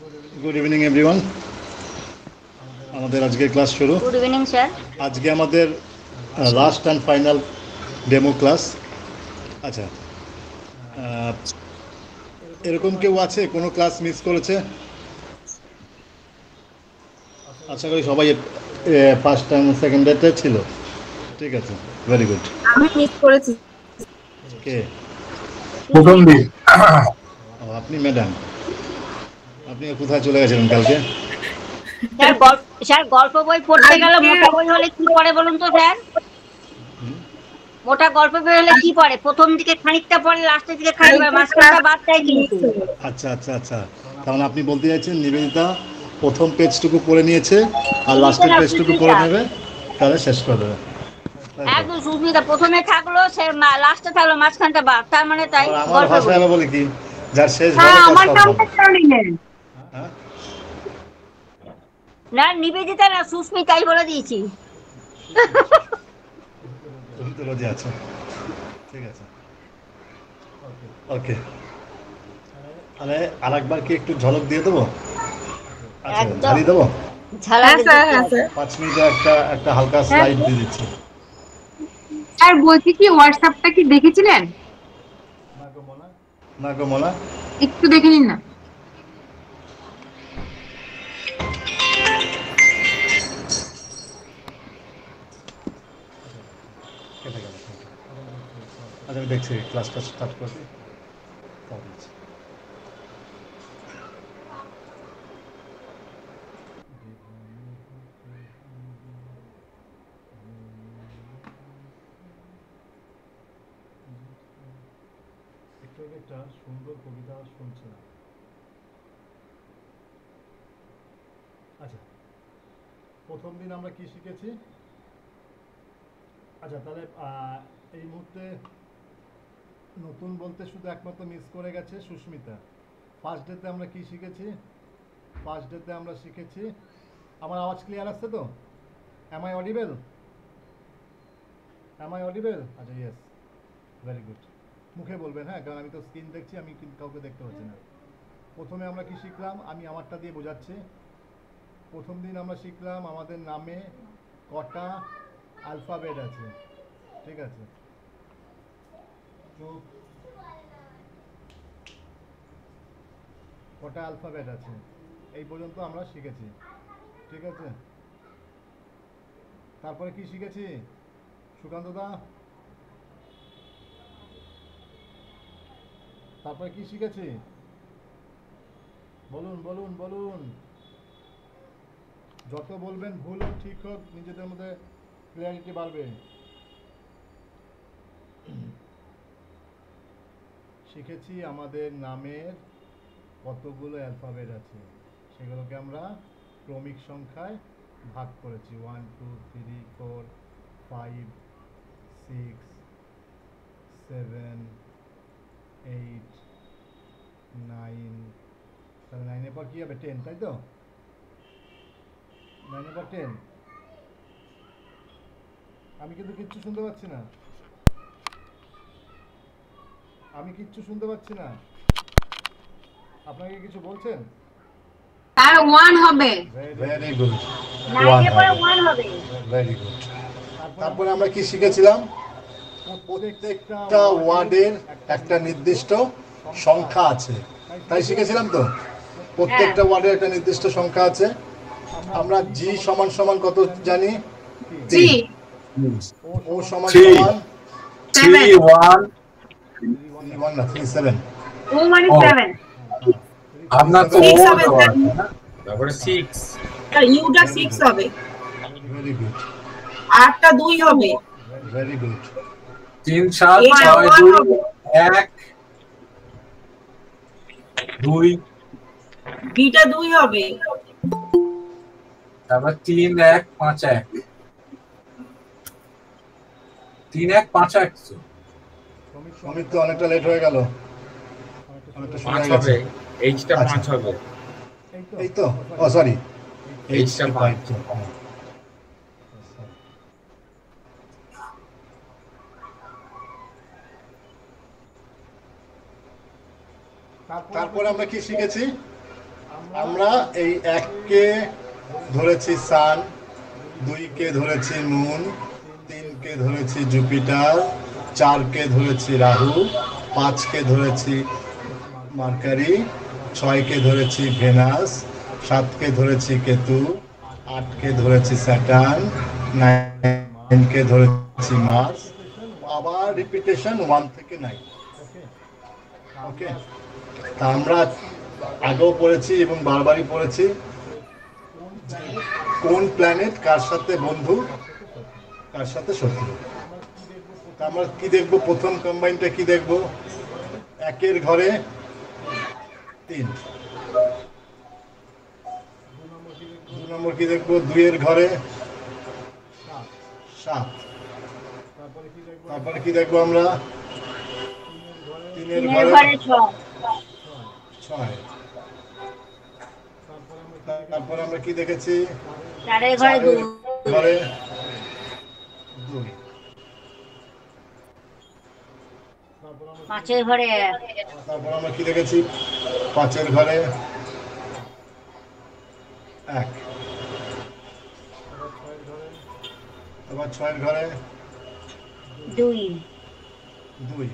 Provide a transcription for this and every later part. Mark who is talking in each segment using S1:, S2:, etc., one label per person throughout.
S1: Good evening everyone. আমাদের আজকে class শুরু।
S2: Good evening sir.
S1: আজকে আমাদের last and final demo class. আচ্ছা, এরকম কেউ আছে কোনো ক্লাস মিস করেছে? আশা করি সবাই ফার্স্ট অ্যান্ড সেকেন্ড ডেতে ছিল। ঠিক আছে, ভেরি গুড।
S3: আমি মিস করেছি।
S1: কে?
S4: প্রথম দিন।
S1: ও, আপনি ম্যাডাম, আপনি কোথায় চলে গেছিলেন কালকে?
S2: স্যার গল্প বই পড়তে গেলে মোটা বই হলে কি পড়ে বলুন তো স্যার? মোটা গল্প বই হলে কি পড়ে? প্রথম দিকে খানিকটা পড়ে, লাস্টের দিকে খানিকটা, মাঝখানটা বাদ দেয় কিন্তু।
S1: আচ্ছা আচ্ছা আচ্ছা, তাহলে আপনি বলতে চাইছেন নিবেদিতা প্রথম পেজটুকু পড়ে নিয়েছে আর লাস্টের পেজটুকু পড়ে নেবে, তাহলে শেষ করে দেবে।
S2: একদম সুস্মিতা প্রথমে থাকলো, সে লাস্টে থাকলো, মাঝখানটা বাদ, তার মানে তাই
S1: আমার
S2: গল্প
S1: ভাষায় বলি কি, যার শেষ
S3: হ্যাঁ,
S1: ভালো
S3: আমার
S1: তার সব
S3: কামটা
S1: ভালো।
S3: কেন নিলেন?
S1: হ্যাঁ,
S2: না নিবেদিতা না, সুস্মিতাই বলে দিয়েছি।
S1: তুমি তো রোজই আছো। ঠিক আছে, ওকে। তাহলে আর একবার কি একটু ঝলক দিয়ে দেবো? আচ্ছা,
S2: একদম
S1: ঝালিয়ে দেবো।
S2: ঝালাকে
S3: হ্যাঁ
S2: দিতে হবে।
S3: স্যার।
S1: 5 মিনিটে একটা হালকা স্লাইড দিয়ে দিচ্ছি।
S3: স্যার বলছি কি, হোয়াটসঅ্যাপটা কি দেখেছিলেন?
S1: না গো মোনা,
S3: একটু দেখে নিন না।
S1: কেটে গেল। আচ্ছা, আমি দেখছি, ক্লাসটা স্টার্ট করছি। একটু একটা সুন্দর কবিতা শুনছিলাম। আচ্ছা, প্রথম দিন আমরা কি শিখেছি? আচ্ছা, তাহলে এই মুহূর্তে নতুন বলতে শুধু একমাত্র মিস করে গেছে সুস্মিতা। ফার্স্ট ডেতে আমরা কি শিখেছি? ফার্স্ট ডেতে আমরা শিখেছি, আমার আওয়াজ ক্লিয়ার আসছে তো? Am I Audible? Am I Audible? আচ্ছা, ইয়েস, ভেরি গুড। মুখে বলবেন, হ্যাঁ, কারণ আমি তো স্ক্রিন দেখছি, আমি কিন্তু কাউকে দেখতে পাচ্ছি না। প্রথমে আমরা কি শিখলাম, আমি আমারটা দিয়ে বোঝাচ্ছি। প্রথম দিন আমরা শিখলাম আমাদের নামে কটা অ্যালফাবেট আছে। ঠিক আছে, কটা অ্যালফাবেট আছে এই পর্যন্ত আমরা শিখেছি। ঠিক আছে, তারপরে কি শিখেছি সুকান্তদা? তারপরে কি শিখেছি? বলুন বলুন বলুন, যত বলবেন ভুল হোক ঠিক হোক, নিজেদের মধ্যে ক্লিয়ারিটি বাড়বে। শিখেছি আমাদের নামের কতগুলো অ্যালফাবেট আছে, সেগুলোকে আমরা ক্রমিক সংখ্যায় ভাগ করেছি। 1 2 3 4 5 6 7 8 9। তাহলে 9-এর পর কী হবে? 10, তাই তো? 9-এর পর 10। আমি কিন্তু কিচ্ছু শুনতে পাচ্ছি না, আমি কিচ্ছু শুনতে পাচ্ছি না। আপনাকে কিছু বলছেন?
S3: স্যার 1 হবে।
S1: ভেরি গুড,
S2: 9-এর পরে 1 হবে।
S1: Very good. তারপরে আমরা কি শিখেছিলাম? প্রত্যেকটা ওয়ার্ডের একটা নির্দিষ্ট সংখ্যা আছে, তাই শিখেছিলাম তো? প্রত্যেকটা ওয়ার্ডের একটা নির্দিষ্ট সংখ্যা আছে। আমরা জি সমান সমান কত জানি?
S3: 3
S1: ও সমান
S4: 3
S1: সমান
S4: 3 1
S1: 1 না 3 7।
S3: ও মানে 7।
S4: আপনার তো
S3: 6
S4: ও
S3: হবে
S4: দেওয়া
S3: স্যার।
S4: আছে না, তারপরে 6
S3: আর ইউটা 6 হবে।
S1: ভেরি গুড,
S3: আরটা 2 হবে।
S1: Very good.
S4: 3 7
S3: এটা
S4: 6
S3: 1
S4: 2
S3: হবে।
S4: 1 2,
S3: বিটা 2 হবে।
S4: তারপর 3 1 5 1 3 1 5 1 তো
S1: অমিত তো অনেকটা লেট হয়ে গেল, অনেকটা সময়
S5: 5
S1: হয়ে গেছে।
S5: হবে, এইচটা
S1: আচ্ছা,
S5: 5 হবে,
S1: এই তো, ও সরি,
S5: এইচটা 5।
S1: তারপরে আমরা কি শিখেছি? আমরা এই 1 কে ধরেছি সান, 2 কে ধরেছি মুন, 3 কে ধরেছি জুপিটার, 4 কে ধরেছি রাহু, 5 কে ধরেছি মার্কারি, 6 কে ধরেছি ভেনাস, 7 কে ধরেছি কেতু, 8 কে ধরেছি স্যাটার্ন, 9 কে ধরেছি মার্স, আবার রিপিটেশন 1 থেকে 9। ওকে, তা আমরা আগেও পড়েছি এবং বারবারই পড়েছি কোন প্ল্যানেট কার সাথে বন্ধু, কার সাথে শত্রু। তা আমরা কি দেখবো? প্রথম কম্বাইনটা কি দেখবো? 1 ঘরে 3, 2 নম্বর কি দেখবো? 2 ঘরে 7, তারপরে কি দেখবো আমরা? 3
S2: তিনের ঘরে 6,
S1: 6, তারপর আমরা কি দেখেছি?
S2: 4 ঘরে 2,
S1: ঘরে 2,
S2: 5 ঘরে 1,
S1: তারপর আমরা কি দেখেছি? 5 ঘরে 1, আবার 6 ঘরে
S2: 2,
S1: 2,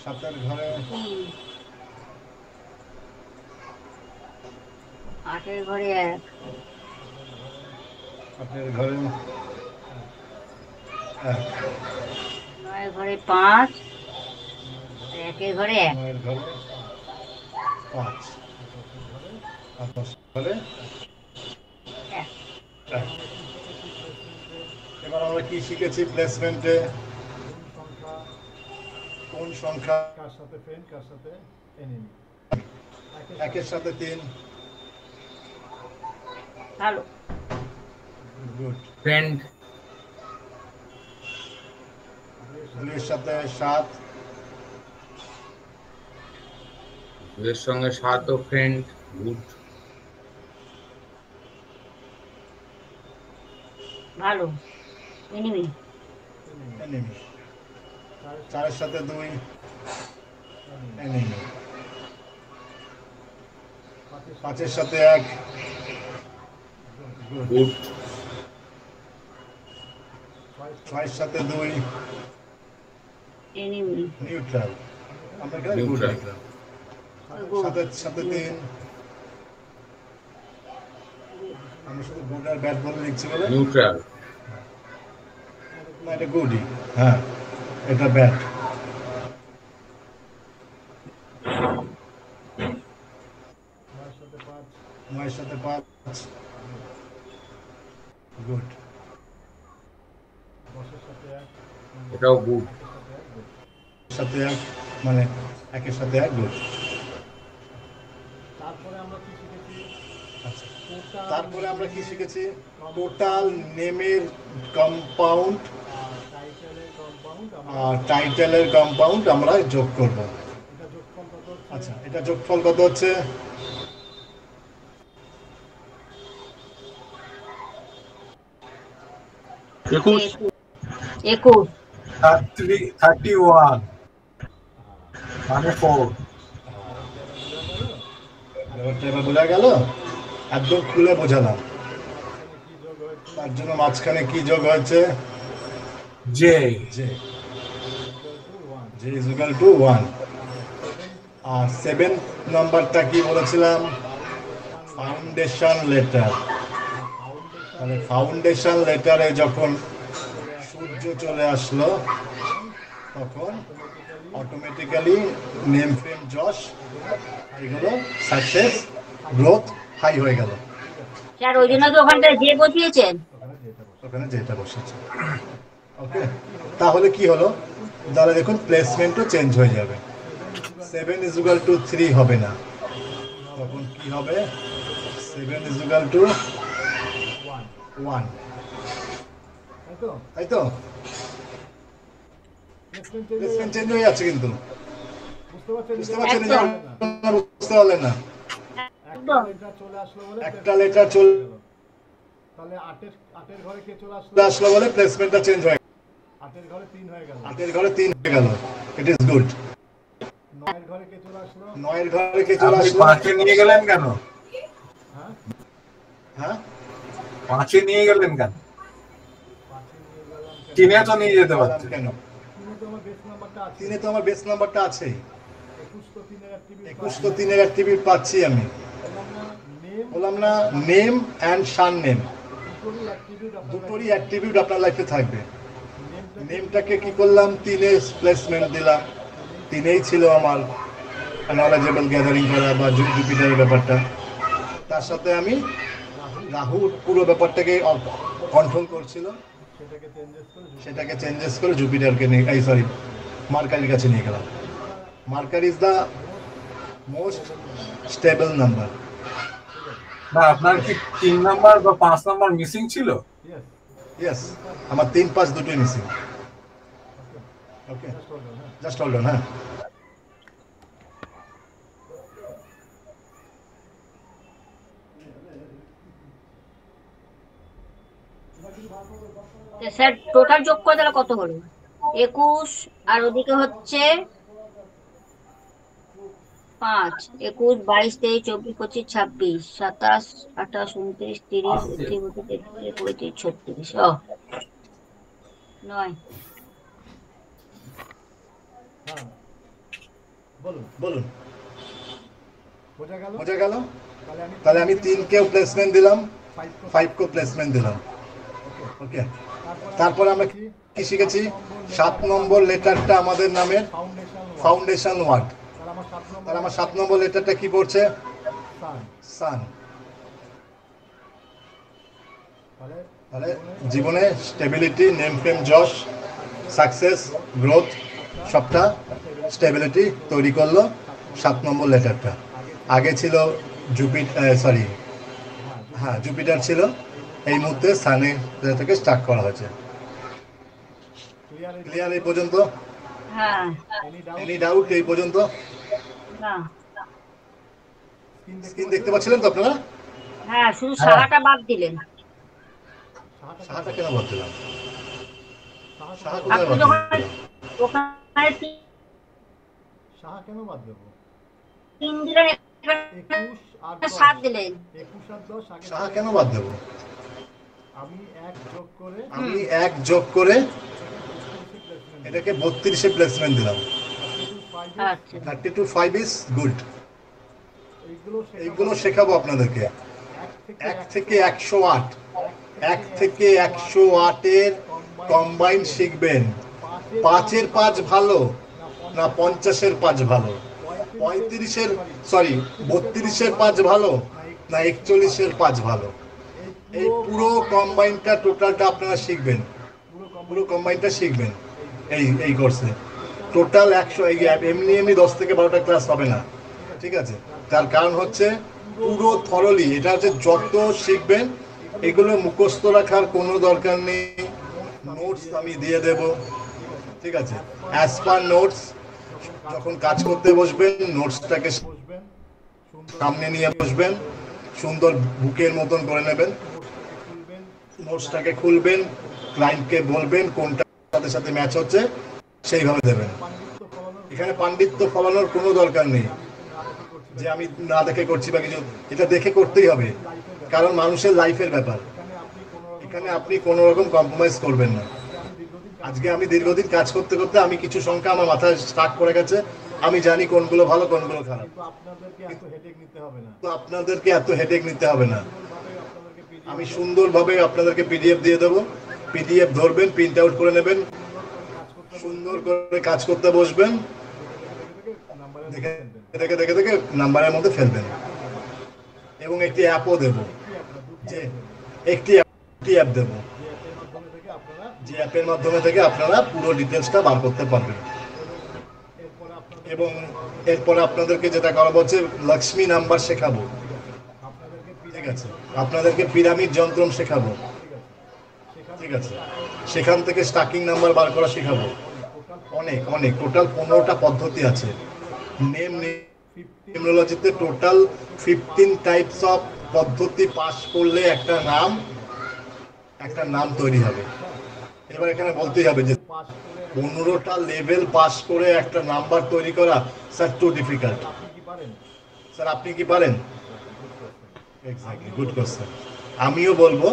S1: 7 ঘরে
S2: 3, 8 ঘরে 1,
S1: 8 ঘরে 1,
S2: 9 ঘরে 5, 1 ঘরে 1,
S1: 9 ঘরে 5, আর 10 ঘরে
S2: 1।
S1: 1। এবার আমরা কি শিখেছি প্লেসমেন্টে? কোন সংখ্যা কার সাথে ফ্রেন্ড, কার সাথে এনিমি। 1 সাথে 3,
S2: ভালো।
S1: গুড।
S5: ফ্রেন্ড,
S1: 2 সাথে 7,
S5: এর সঙ্গে 7 ও ফ্রেন্ড, গুড।
S2: ভালো। Enemy,
S1: enemy. 4 সাথে 2, এনিমি। 5 সাথে 1, গুড।
S5: গুড।
S1: 6 সাথে 2,
S2: এনিমি,
S1: নিউট্রাল। আমরা এখানে গুড
S5: Neutral.
S1: লিখলাম।
S2: গুড।
S1: সাথে 3, আমরা শুধু গুড আর ব্যাড বলে লিখছি বলে
S5: নিউট্রাল।
S1: না, এটা গুডই। হ্যাঁ, এটা ব্যাড। 9 সাথে 5, গুড।
S5: এটাও গুড।
S1: সাথে 1, মানে 1 সাথে 1, গুড। আচ্ছা, তারপরে আমরা কি শিখেছি? টোটাল নেমের কম্পাউন্ড আর টাইটেলের কম্পাউন্ড আমরা যোগ করব। আচ্ছা, এটা যোগফল কত হচ্ছে?
S2: একুশ।
S4: 31 মানে 4।
S1: ব্যাপারটা এবার বোঝা গেল? একদম খুলে বোঝালাম। তার জন্য মাঝখানে কি যোগ হয়েছে?
S4: J
S1: J is equal to 1। আর 7 নাম্বারটা কি বলেছিলাম? Foundation letter. মানে ফাউন্ডেশন লেটারে যখন সূর্য চলে আসলো তখন অটোমেটিক্যালি নেম ফ্রেম যশ এগুলো সাকসেস গ্রোথ হাই হয়ে গেল।
S2: স্যার ওই জন্য কি ওখানটায় যে বসিয়েছেন?
S1: ওখানে যেটা বসেছে। ওকে, তাহলে কি হলো? তাহলে দেখুন প্লেসমেন্টও চেঞ্জ হয়ে যাবে। 7 ইজ ইকুয়াল টু 3 হবে না, তখন কি হবে? 7 ইজ ইকুয়াল টু 1, তাই তো? প্লেসমেন্ট চেঞ্জ হয়ে যাচ্ছে কিন্তু, বুঝতে পারছেন?
S2: একদম।
S1: বুঝতে পারলেন না?
S2: একদম।
S1: একটা লেটার চলে আসলো বলে প্লেসমেন্টটা চেঞ্জ হয়ে গেল। 8 ঘরে 3 হয়ে গেল। It is good. মায়ের ঘরে কে চলে আসলো?
S6: নয়ের ঘরে কে চলে
S4: আপনি
S6: আসলো?
S4: 5-এ নিয়ে গেলেন কেন?
S1: হ্যাঁ
S6: হ্যাঁ
S4: 5-এ নিয়ে গেলেন কেন?
S1: পাঁচে নিয়ে গেলাম কেন?
S4: 3-এ তো নিয়ে যেতে পারতেন।
S6: কেন?
S1: তিনে তো আমার বেস নাম্বারটা আছে।
S6: তিনে তো আমার বেস নাম্বারটা আছেই।
S1: 21 তো তিনের অ্যাক্টিভিটি
S6: 21 তো তিনের অ্যাক্টিভিটি পাচ্ছি আমি।
S1: বললাম না নেম
S6: বললাম না নেম অ্যান্ড সান নেম
S1: দুটোরই অ্যাক্টিভিটি
S6: দুটোরই অ্যাট্রিবিউট আপনার লাইফে থাকবে।
S1: নেমটা
S6: নেমটাকে কি করলাম, তিনে প্লেসমেন্ট দিলাম। তিনেই ছিল আমার নলেজেবল গ্যাদারিং করা বা জুপিটারের ব্যাপারটা। তার সাথে আমি রাহুর পুরো ব্যাপারটাকে কন্ট্রোল করছিল,
S1: সেটাকে চেঞ্জেস করে
S6: সেটাকে চেঞ্জেস করে জুপিটারকে নিয়ে সরি মার্কারির কাছে নিয়ে গেলাম। Marker is the most stable number.
S4: না আপনার কি 3 নাম্বার বা 5 নাম্বার মিসিং ছিল?
S1: ইয়েস
S6: ইয়েস, আমার 3-5 দুটোই missing. Okay just hold on. হ্যাঁ
S2: স্যার টোটাল যোগ করে তাহলে কত হলো? 21 আর ওদিকে হচ্ছে 5, 21, 22, 23, 24, 25, 26, 27, 28, 29, 30, 31, 32, 33, 36, 9।
S1: হ্যাঁ বলুন
S6: বলুন,
S1: বোঝা গেল?
S6: বোঝা গেল?
S1: তাহলে
S6: তাহলে আমি 3কেও প্লেসমেন্ট দিলাম,
S1: 5
S6: 5কেও প্লেসমেন্ট দিলাম। ওকে,
S1: তারপর
S6: তারপর আমরা কি শিখেছি? 7 নম্বর লেটারটা আমাদের নামের ফাউন্ডেশন ওয়ার্ড।
S1: তাহলে আমার 7 নম্বর
S6: তাহলে আমার 7 নম্বর লেটারটা কি পড়ছে?
S1: সান।
S6: সান।
S1: তাহলে
S6: তাহলে জীবনে স্টেবিলিটি, নেম ফেম, যশ, সাকসেস, গ্রোথ সবটা স্টেবিলিটি তৈরি করলো 7 নম্বর লেটারটা। আগে ছিল জুপিটার ছিল, এই মুহূর্তে সানের থেকে স্টার্ট করা হয়েছে। ক্লিয়ার এই পর্যন্ত?
S2: হ্যাঁ
S6: এনি ডাউট এই পর্যন্ত?
S2: না
S6: স্ক্রিন দেখতে পাচ্ছিলেন তো আপনারা?
S2: হ্যাঁ শুধু সাহাটা বাদ দিলেন।
S6: সাহাটা কেন বাদ দিলাম? সাহা
S2: আপনি
S6: কোথায় বাদ
S2: যখন
S6: দিলাম?
S2: ওখানে
S1: সাহা কেন বাদ দেবো?
S2: 3 দিলেন,
S1: 21 আর
S2: 7 দিলেন।
S1: 21 আর 10 আগে
S6: সাহা কেন বাদ দেবো?
S1: আমি 1 যোগ করে
S6: আমি 1 যোগ করে এটাকে 32-এ প্লেসমেন্ট দিলাম।
S2: আচ্ছা
S6: 32-5 ইজ গুড।
S1: এইগুলো
S6: এইগুলো শেখাবো আপনাদেরকে। 1 থেকে 108, 1 থেকে 108-এর কম্বাইন শিখবেন। 5-এর 5 ভালো না 50-এর 5 ভালো? 32-এর 5 ভালো না 41-এর 5 ভালো? এই পুরো কম্বাইনটা টোটালটা আপনারা শিখবেন। পুরো কম্বাইনটা শিখবেন এই কোর্সে। টোটাল 100, এমনি 10 থেকে 12টা ক্লাস হবে না, ঠিক আছে? তার কারণ হচ্ছে পুরো থরলি এটা হচ্ছে যত শিখবেন এগুলো মুখস্থ রাখার কোনো দরকার নেই। নোটস আমি দিয়ে দেব, ঠিক আছে? অ্যাজ পার নোটস যখন কাজ করতে বসবেন নোটসটাকে
S1: বসবেন, সুন্দর
S6: সামনে নিয়ে বসবেন, সুন্দর বুকের মতন করে নেবেন,
S1: খুলবেন,
S6: নোটসটাকে খুলবেন, ক্লায়েন্টকে বলবেন কোনটা তাদের সাথে ম্যাচ হচ্ছে সেইভাবে দেবেন।
S1: পাণ্ডিত্য ফলানোর
S6: এখানে পাণ্ডিত্য ফলানোর কোনো দরকার নেই যে আমি না দেখে করছি বা কিছু, এটা দেখে করতেই হবে, কারণ মানুষের লাইফের ব্যাপার। এখানে আপনি কোনো রকম কম্প্রোমাইজ করবেন না। আজকে আমি দীর্ঘদিন কাজ করতে করতে আমি কিছু সংখ্যা আমার মাথায় স্টার্ট করে গেছে, আমি জানি কোনগুলো ভালো কোনগুলো খারাপ।
S1: কিন্তু আপনাদেরকে এত হেডেক নিতে হবে না।
S6: তো আপনাদেরকে এত হেডেক নিতে হবে না।
S1: সুন্দরভাবে আপনাদেরকে PDF
S6: আমি সুন্দরভাবে আপনাদেরকে পিডিএফ দিয়ে দেবো, পিডিএফ ধরবেন, প্রিন্ট আউট করে নেবেন, সুন্দর করে কাজ করতে বসবেন,
S1: নাম্বারে
S6: দেখে দেখে দেখে দেখে নাম্বারের মধ্যে ফেলবেন। এবং একটি অ্যাপও দেবো, যে একটি অ্যাপ দেবো,
S1: মাধ্যমে থেকে আপনারা
S6: যে অ্যাপের মাধ্যমে থেকে আপনারা পুরো ডিটেলসটা বার করতে পারবেন।
S1: এরপরে আপনাদের
S6: এবং এরপরে আপনাদেরকে যেটা করাবো হচ্ছে লক্ষ্মী নাম্বার শেখাবো,
S1: আপনাদেরকে
S6: ঠিক আছে? আপনাদেরকে পিরামিড যন্ত্রম শেখাবো, ঠিক আছে? সেখান থেকে স্টাকিং নাম্বার বার করা শেখাবো। অনেক অনেক টোটাল 15টা পদ্ধতি আছে। নিউমোলজিতে টোটাল 15 টাইপস অফ পদ্ধতি পাস করলে একটা নাম তৈরি হবে। এবার এখানে বলতেই হবে যে
S1: পাস করে
S6: 15টা লেভেল পাস করে একটা নাম্বার তৈরি করা স্যার টু ডিফিকাল্ট।
S1: আপনি কি পারেন?
S6: স্যার আপনি কি পারেন? Exactly, good question. আমিও বলবো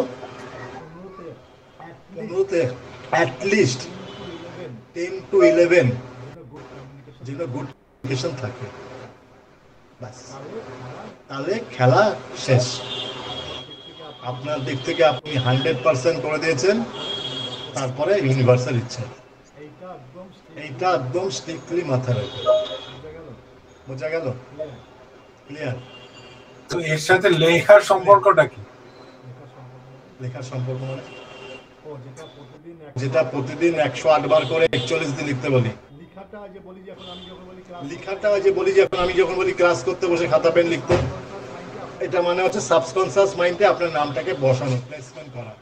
S6: 15তে অ্যাটলিস্ট 10 to 11 যেন গুড কমিউনিকেশন থাকে, বাস, তাহলে খেলা শেষ। আপনার দিক থেকে আপনি 100% করে দিয়েছেন, তারপরে ইউনিভার্সাল ইচ্ছা। এইটা একদম স্ট্রিক্টলি মাথায় রাখবেন। বোঝা গেল? ক্লিয়ার?
S4: তো এর সাথে লেখার সম্পর্কটা কি?
S6: লেখার সম্পর্ক মানে যেটা প্রতিদিন 108 বার করে 41 দিন লিখতে বলি। লেখাটা যে বলি যে এখন আমি যখন বলি ক্লাস করতে বসে খাতা পেন লিখতে, এটা মানে হচ্ছে সাবকনসিয়াস মাইন্ডে আপনার নামটাকে বসানো, প্লেসমেন্ট করা।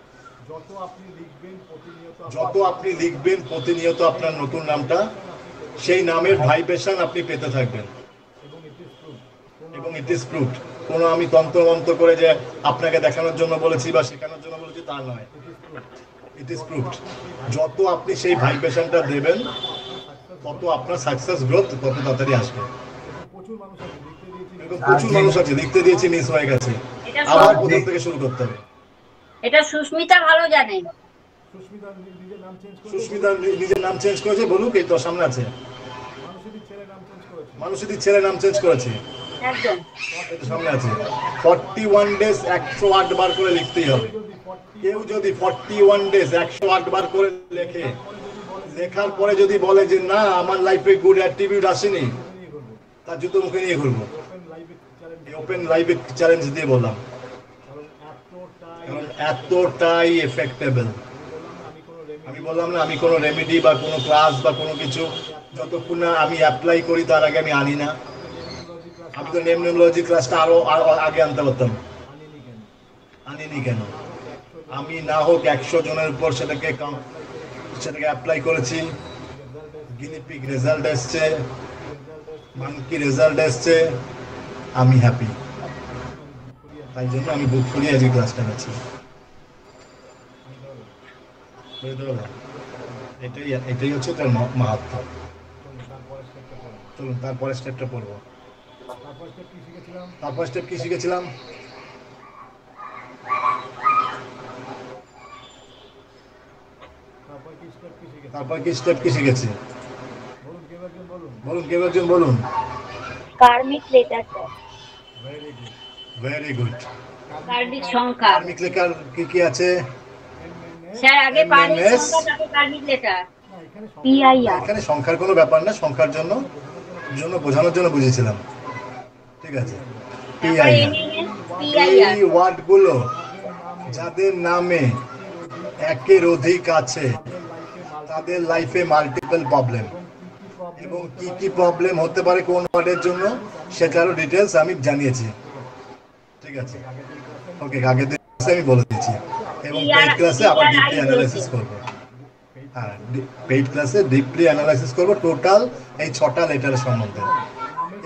S6: যত আপনি লিখবেন প্রতিনিয়ত আপনার নতুন নামটা, সেই নামের ভাইব্রেশন আপনি পেতে থাকবেন। এবং ইট ইজ প্রুভড। কোনো আমি তন্ত্রমন্ত্র করে যে আপনাকে দেখানোর জন্য বলেছি বা শেখানোর জন্য বলেছি তা নয়, ইট ইজ প্রুভড। যত আপনি সেই ভাইব্রেশনটা দেবেন, তত আপনার সাকসেস গ্রোথ তত তাড়াতাড়ি আসবে। এরকম প্রচুর মানুষ আছে লিখতে দিয়েছি, মিস হয়ে গেছে, আবার প্রথম থেকে শুরু করতে হবে।
S2: এটা সুস্মিতা ভালো জানে।
S6: সুস্মিতা নিজের নাম চেঞ্জ করেছে, বলুক, এই তো সামনে আছে। মানুষের ছেলে নাম চেঞ্জ করেছে,
S2: একদম
S6: এই তো সামনে আছে। 41 ডেজ 108 বার করে লিখতেই হবে। কেউ যদি 41 ডেজ 108 বার করে লেখে, লেখার পরে যদি বলে যে না আমার লাইফে গুড অ্যাটিটিউড আসেনি, তার জুতো মুখে নিয়ে ঘুরবো। ওপেন লাইভে চ্যালেঞ্জ দিয়ে বললাম, কারণ এতটাই এফেক্টেবল। আমি বললাম না, আমি কোনো রেমেডি বা কোনো ক্লাস বা কোনো কিছু যতক্ষণ না আমি অ্যাপ্লাই করি তার আগে আমি আনি না। আমি তো নিউমোলজি ক্লাসটা আরো আগে আনতে পারতাম, আনিনি কেন? আমি না হোক 100 জনের উপর সেটাকে অ্যাপ্লাই করেছি, গিনিপিগ রেজাল্ট এসছে, মানকি রেজাল্ট এসছে, আমি হ্যাপি। তাই জন্য আমি বুক ফুরিয়ে আজকে ক্লাসটা নিচ্ছি। এটাই হচ্ছে তার মাহাত্ম্য। চলুন তারপরে স্টেপটা পড়বো। তারপর স্টেপ কি শিখেছিলাম? তারপর কি স্টেপ কি শিখেছি? বলুন, কেউ একজন বলুন।
S2: কার্মিক লেটার,
S6: ভেরি গুড।
S2: কার্মিক সংখ্যা।
S6: কার্মিক লেটার কি কি আছে?
S2: স্যার আগে কার্মিক সংখ্যা, তারপর কার্মিক লেটার। পিআইআর।
S6: এখানে সংখ্যার কোনো ব্যাপার না, সংখ্যার জন্য বোঝানোর জন্য বুঝেছিলাম, ঠিক আছে। এই ওয়ার্ডগুলো যাদের নামে একের অধিক আছে তাদের লাইফে মাল্টিপল প্রবলেম, এবং কি কি প্রবলেম হতে পারে কোন ওয়ার্ডের জন্য সেটারও ডিটেলস আমি জানিয়েছি, ঠিক আছে। ওকে, আগের দিন আমি বলে দিয়েছি, এবং পেইড ক্লাসে আবার ডিপলি অ্যানালাইসিস করব। হ্যাঁ, পেইড ক্লাসে ডিপলি অ্যানালাইসিস করব টোটাল এই 6টা লেটারের সম্বন্ধে।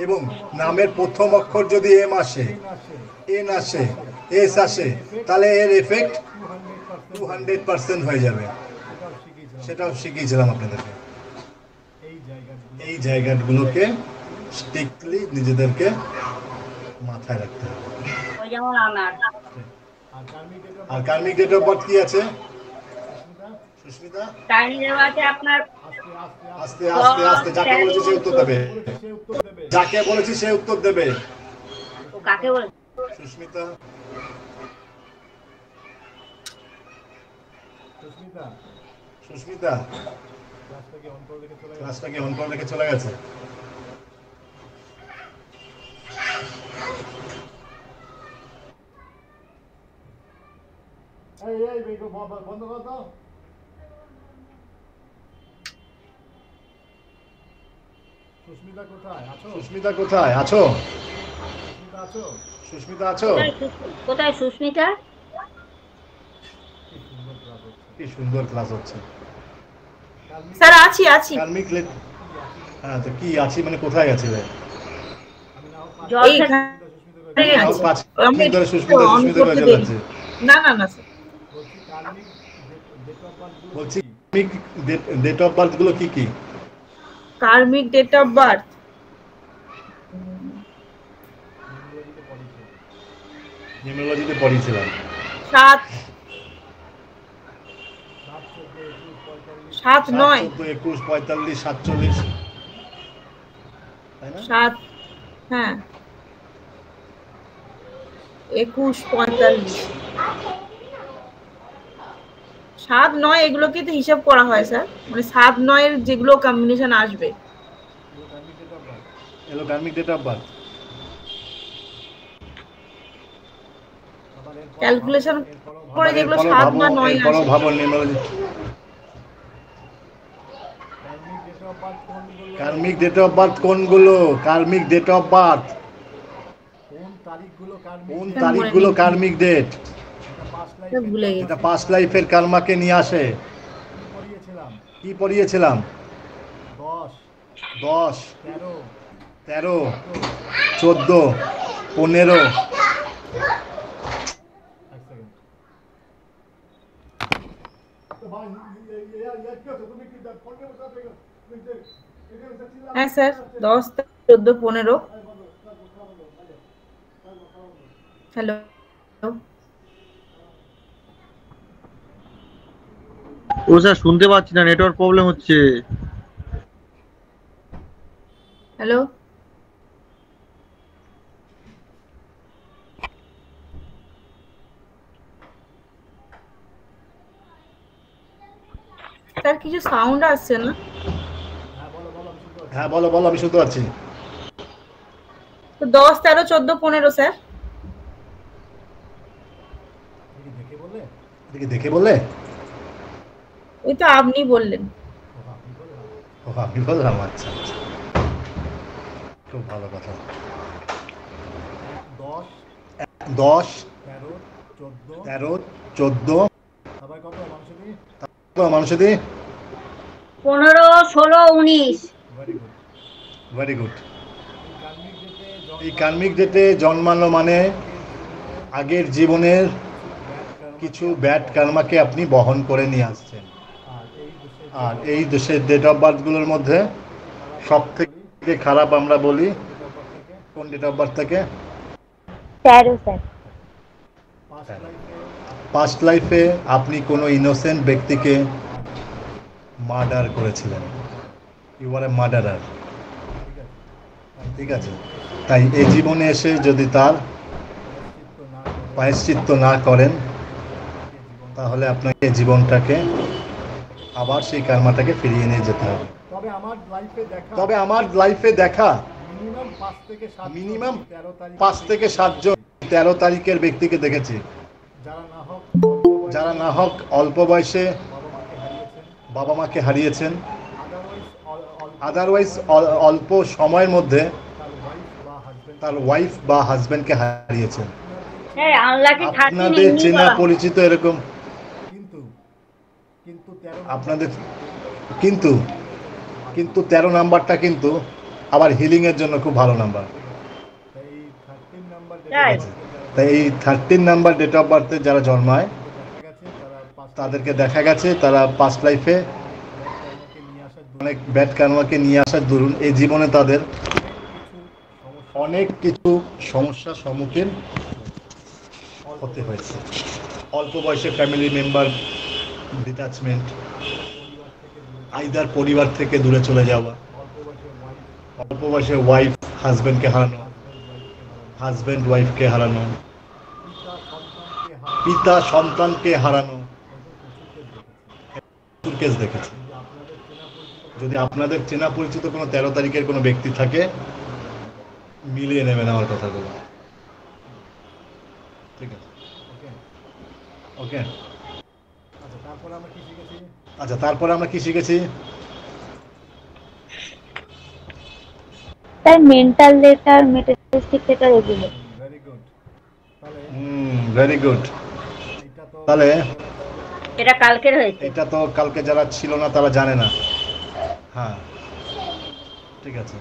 S6: এবং নামের প্রথম অক্ষর যদি এম আসে, এন আসে, এস আসে, তাহলে এর এফেক্ট 200% হয়ে যাবে। সেটাও শিখিয়েছিলাম আপনাদেরকে। এই জায়গাগুলোকে স্ট্রিক্টলি নিজেদেরকে মাথায় রাখতে হবে।
S2: যেমন আমার
S6: আর কার্মিক ডেট অফ বার্থ কি আছে সুস্মিতা?
S2: টাইম দেওয়া আছে আপনার।
S6: আস্তে আস্তে আস্তে, যাকে বলেছি সে উত্তর দেবে, যাকে বলেছি সে উত্তর দেবে।
S2: কাকে বলে?
S6: সুস্মিতা, সুস্মিতা ক্লাসটাকে অন করে রেখে চলে গেছে। বন্ধ কর তো। সুস্মিতা কোথায় আছো? সুস্মিতা কোথায় আছো? সুস্মিতা আছো?
S2: কোথায় সুস্মিতা?
S6: কি সুন্দর ক্লাস হচ্ছে।
S7: স্যার আছি আছি।
S6: কার্মিক লেট, হ্যাঁ, তো কি আছি মানে কোথায় আছে রে?
S7: না না না স্যার,
S6: বলছি ডেট অফ বার্থ গুলো কি কি?
S7: কার্মিক ডেট অফ বার্থ
S1: নিউমেরোলজিতে পড়িয়েছে।
S6: নিউমেরোলজিতে পড়িয়েছিলাম।
S7: 7 7 9
S6: 14, 21, 45, 47, তাই না?
S7: 7 হ্যাঁ 21 45 7 9 এগুলোকে তো হিসাব করা হয় স্যার, মানে 7 9 এর যেগুলো কম্বিনেশন আসবে
S1: এলো
S6: karmic date of birth.
S7: Calculation করে যেগুলো 7 বা 9
S6: এরপরও
S7: আসে।
S6: ভাবো numerology. Karmic date of birth কোনগুলো? কার্মিক ডেট অফ বার্থ কোন তারিখগুলো কার্মিক ডেট?
S7: ভুলে গেছি।
S6: এটা পাস্ট লাইফের কর্মাকে নিয়ে আসে। কি পড়িয়েছিলাম? 10, 13, 14, 15।
S7: হ্যাঁ স্যার 10 14 15 হ্যালো
S8: ও স্যার শুনতে পাচ্ছি না, নেটওয়ার্ক প্রবলেম হচ্ছে।
S7: হ্যালো স্যার কিছু সাউন্ড আসছে না?
S6: হ্যাঁ বলো বলো, আমি শুনতে পাচ্ছি।
S7: তো 10 13 14 15 স্যার।
S6: দেখে বললে?
S7: ওই তো আপনি বললেন।
S6: ও আমি বললাম, আচ্ছা আচ্ছা, খুব ভালো কথা। 10, 13, 14 মানুষদি
S2: 15 16 19
S6: ভেরি গুড। এই কার্মিক ডেটে জন্মানো মানে আগের জীবনের কিছু ব্যাড কর্মাকে আপনি বহন করে নিয়ে আসছেন। আর এই দেশের ডেট অফ বার্থগুলোর মধ্যে সব থেকে খারাপ আমরা বলি কোন ডেট অফ বার্থ থেকে?
S2: 13 স্যার।
S6: পাস্ট লাইফে আপনি কোনো ইনোসেন্ট ব্যক্তিকে মার্ডার করেছিলেন। ইউ আর এ মার্ডারার, ঠিক আছে? তাই এই জীবনে এসে যদি তার প্রায়শ্চিত্ত না করেন, তাহলে আপনাকে জীবনটাকে আবার সেই কর্মাটাকে ফিরিয়ে নিয়ে যেতে হবে। তবে আমার লাইফে দেখা মিনিমাম 5 থেকে 7 জন 13 তারিখের ব্যক্তিকে দেখেছি, যারা না হোক অল্প বয়সে বাবা মাকে হারিয়েছেন, আদারওয়াইজ অল্প সময়ের মধ্যে তার ওয়াইফ বা হাজবেন্ডকে হারিয়েছেন।
S2: হ্যাঁ আনলাকি 13
S6: আপনাদের চেনা পরিচিত এরকম আপনাদের কিন্তু 13 নাম্বারটা কিন্তু আবার হিলিং এর জন্য খুব ভালো নাম্বার। তাই এই 13 নাম্বার ডেট অফ বার্থে যারা জন্মায় তাদেরকে দেখা গেছে তারা পাস্ট লাইফে অনেক ব্যাড কর্মকে নিয়ে আসার দরুন এই জীবনে তাদের অনেক কিছু সমস্যার সম্মুখীন হতে হয়েছে। অল্প বয়সে ফ্যামিলি মেম্বার ডিট্যাচমেন্ট, আইদার পরিবার থেকে দূরে চলে যাওয়া, অল্প বয়সে ওয়াইফ হাজবেন্ডকে হারানো, হাজবেন্ড ওয়াইফকে হারানো, পিতা সন্তানকে হারানো, কেস দেখেছে। যদি আপনাদের চেনা পরিচিত কোনো 13 তারিখের কোনো ব্যক্তি থাকে, মিলিয়ে নেবেন আমার কথাগুলো, ঠিক আছে? ওকে, আচ্ছা তারপরে আমরা কি শিখেছি?
S2: Sir mental letter, metaphysics letter এগুলো।
S6: Very good. তাহলে
S2: এটা কালকের হয়েছে।
S6: এটা তো কালকে যারা ছিল না তারা জানে না। হ্যাঁ ঠিক আছে।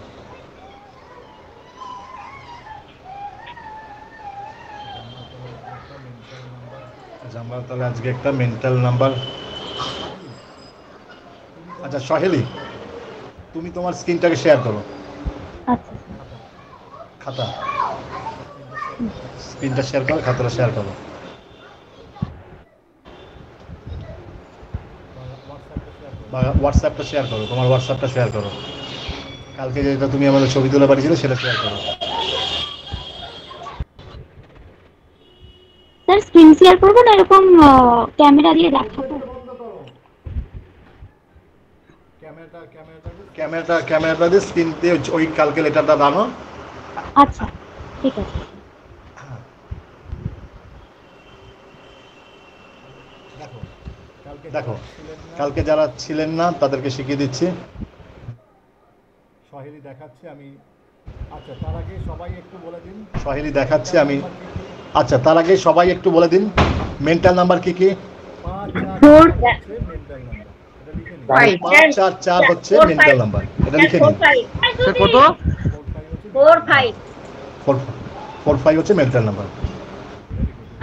S6: আমরা তাহলে আজকে একটা মেন্টাল নাম্বার আচ্ছা সহেলি, তুমি তোমার স্ক্রিনটাকে শেয়ার করো।
S2: আচ্ছা
S6: খাতা, স্ক্রিনটা শেয়ার করো, খাতাটা শেয়ার করো। বা হোয়াটসঅ্যাপটা শেয়ার করো, তোমার হোয়াটসঅ্যাপটা শেয়ার করো। কালকে যেটা তুমি আমাদের ছবি তুলে পাঠিয়েছিলে সেটা শেয়ার করো।
S2: স্যার স্ক্রিন শেয়ার করবো না এরকম ক্যামেরা দিয়ে দেখাবো?
S6: ক্যামেরাটা দিয়ে স্ক্রিন দিয়ে ওই কালকে লেটারটা দানো।
S2: আচ্ছা ঠিক আছে।
S6: দেখো কালকে যারা ছিলেন না তাদেরকে শিখিয়ে দিচ্ছি।
S1: সহেলি দেখাচ্ছি আমি। আচ্ছা তার আগে সবাই একটু বলে দিন।
S6: সহেলি দেখাচ্ছি আমি। আচ্ছা তার আগে সবাই একটু বলে দিন মেন্টাল নাম্বার কি কি? 544 হচ্ছে মেন্টাল নাম্বার, এটা লিখে নিন।
S8: স্যার কত?
S2: 45
S6: 45 হচ্ছে মেন্টাল নাম্বার।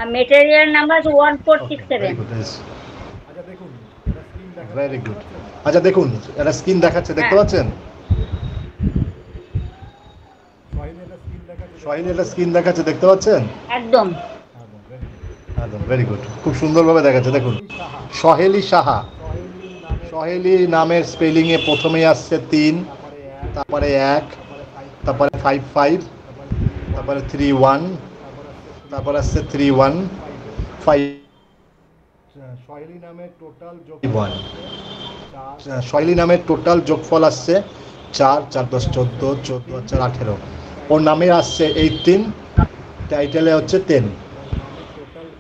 S2: আর মেটেরিয়াল নাম্বার 1467।
S1: আচ্ছা দেখুন এটা স্ক্রিন দেখা
S6: ভেরি গুড। আচ্ছা দেখুন এটা স্ক্রিন দেখাচ্ছে, দেখতে পাচ্ছেন?
S1: সহেলি এটা স্ক্রিন দেখাচ্ছে।
S6: সহেলি এটা স্ক্রিন দেখাচ্ছে, দেখতে পাচ্ছেন?
S2: একদম
S6: একদম ভেরি গুড, খুব সুন্দরভাবে দেখাচ্ছে। দেখুন সহেলি সাহা, সহেলি নামের স্পেলিংয়ে প্রথমেই আসছে 3, তারপরে 1, তারপরে 55, তারপরে 31, তারপরে আসছে 315।
S1: সহেলি নামের টোটাল যোগ
S6: সহেলি নামের টোটাল যোগফল আসছে 4, 4 10 14, 14 4 18। ওর নামে আসছে 18, টাইটেলে হচ্ছে 10,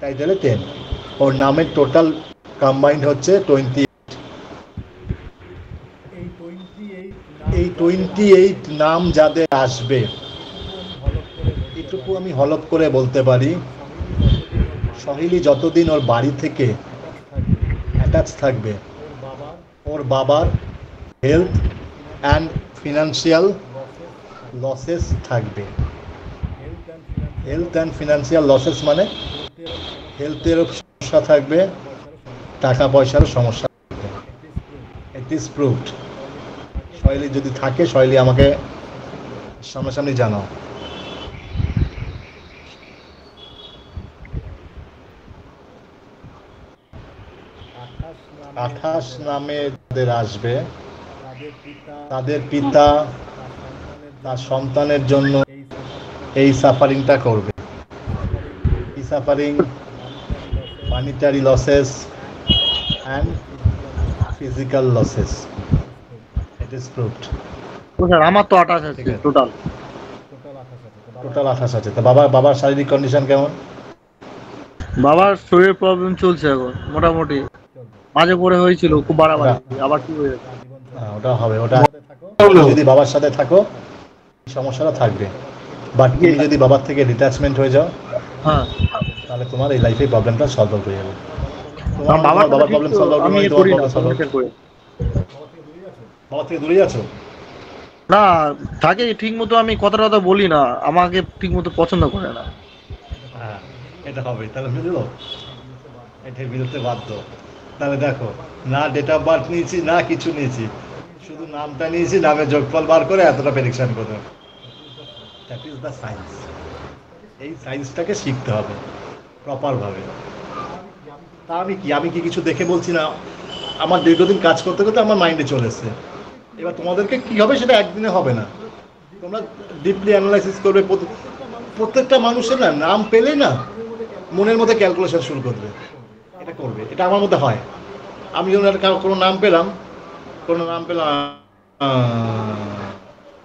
S6: টাইটেলে 10। ওর নামের টোটাল কম্বাইন্ড হচ্ছে 28। এই 28 নাম যাদের আসবে, এটুকু আমি হলপ করে বলতে পারি, সহেলি যতদিন ওর বাড়ি থেকে অ্যাটাচ থাকবে, ওর বাবার হেলথ অ্যান্ড ফিনান্সিয়াল লসেস থাকবে। হেলথ অ্যান্ড ফিনান্সিয়াল লসেস মানে হেলথেরও সমস্যা থাকবে, টাকা পয়সারও সমস্যা থাকবে। It is proved. সহেলি যদি থাকে, সহেলি আমাকে সামনাসামনি জানাও। 28 নামে যাদের আসবে, তাদের পিতা তার সন্তানের জন্য এই সাফারিংটা করবে। এই suffering monetary losses and physical losses. It is proved.
S8: Sir আমার তো 28 আছে
S6: ঠিক আছে।
S8: টোটাল।
S6: টোটাল 28 আছে। তো বাবার শারীরিক কন্ডিশন কেমন?
S8: বাবার শরীর প্রবলেম চলছে এখন মোটামুটি, মাঝে পড়ে হয়েছিল খুব বাড়াবাড়ি, আবার কি হয়ে যাচ্ছে।
S6: ওটা হবে, ওটা যদি বাবার সাথে থাকো এই সমস্যাটা থাকবে। বাট তুমি যদি বাবার থেকে ডিট্যাচমেন্ট হয়ে যাও,
S8: হ্যাঁ
S6: তাহলে তোমার এই লাইফে প্রবলেমটা সলভ আউট হয়ে যাবে।
S8: আমার বাবার
S6: বাবার প্রবলেম সলভ আউট
S8: আমি
S6: হয়ে
S8: করি না,
S6: তোমার
S8: communicate করি।
S6: বাবা থেকে দূরে আছো?
S8: না থাকে ঠিক মতো, আমি কথা বলি না, আমাকে ঠিক মতো পছন্দ করে না।
S6: হ্যাঁ এটা হবে, তাহলে বুঝলো, এটাই বিরুদ্ধে বাধ্য। তাহলে দেখো, না ডেট অফ বার্থ নিয়েছি, না কিছু নিয়েছি, শুধু নামটা নিয়েছি, নামের যোগফল বার করে এতটা প্রেডিকশন করতে। That is the science. এই সায়েন্সটাকে শিখতে হবে প্রপারভাবে। তা আমি কি কিছু দেখে বলছি না, আমার দীর্ঘদিন কাজ করতে করতে আমার মাইন্ডে চলে এসছে। এবার তোমাদেরকে কি হবে সেটা একদিনে হবে না, তোমরা ডিপলি অ্যানালাইসিস করবে। প্রত্যেকটা মানুষের না নাম পেলেই না মনের মধ্যে ক্যালকুলেশন শুরু করবে, এটা করবে। এটা আমার মধ্যে হয়। আমি যখন একটা কোনো নাম পেলাম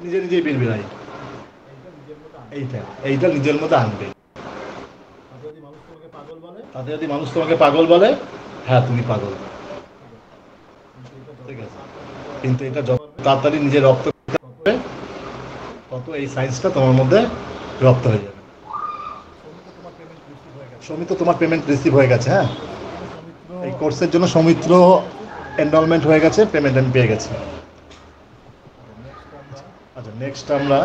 S6: নিজেই বিড়বিড়াই। এইটা নিজের মধ্যে আনবে। তাতে যদি মানুষ তোমাকে পাগল বলে, হ্যাঁ তুমি পাগল, ঠিক আছে। কিন্তু এটা যত তাড়াতাড়ি নিজের রপ্ত হবে, তত এই সায়েন্সটা তোমার মধ্যে রপ্ত হয়ে যাবে। সৌমিত তোমার পেমেন্ট রিসিভ হয়ে গেছে। হ্যাঁ, এই কোর্সের জন্য সৌমিত্র এনরোলমেন্ট হয়ে গেছে, পেমেন্ট আমি পেয়ে গেছি। আচ্ছা নেক্সট আমরা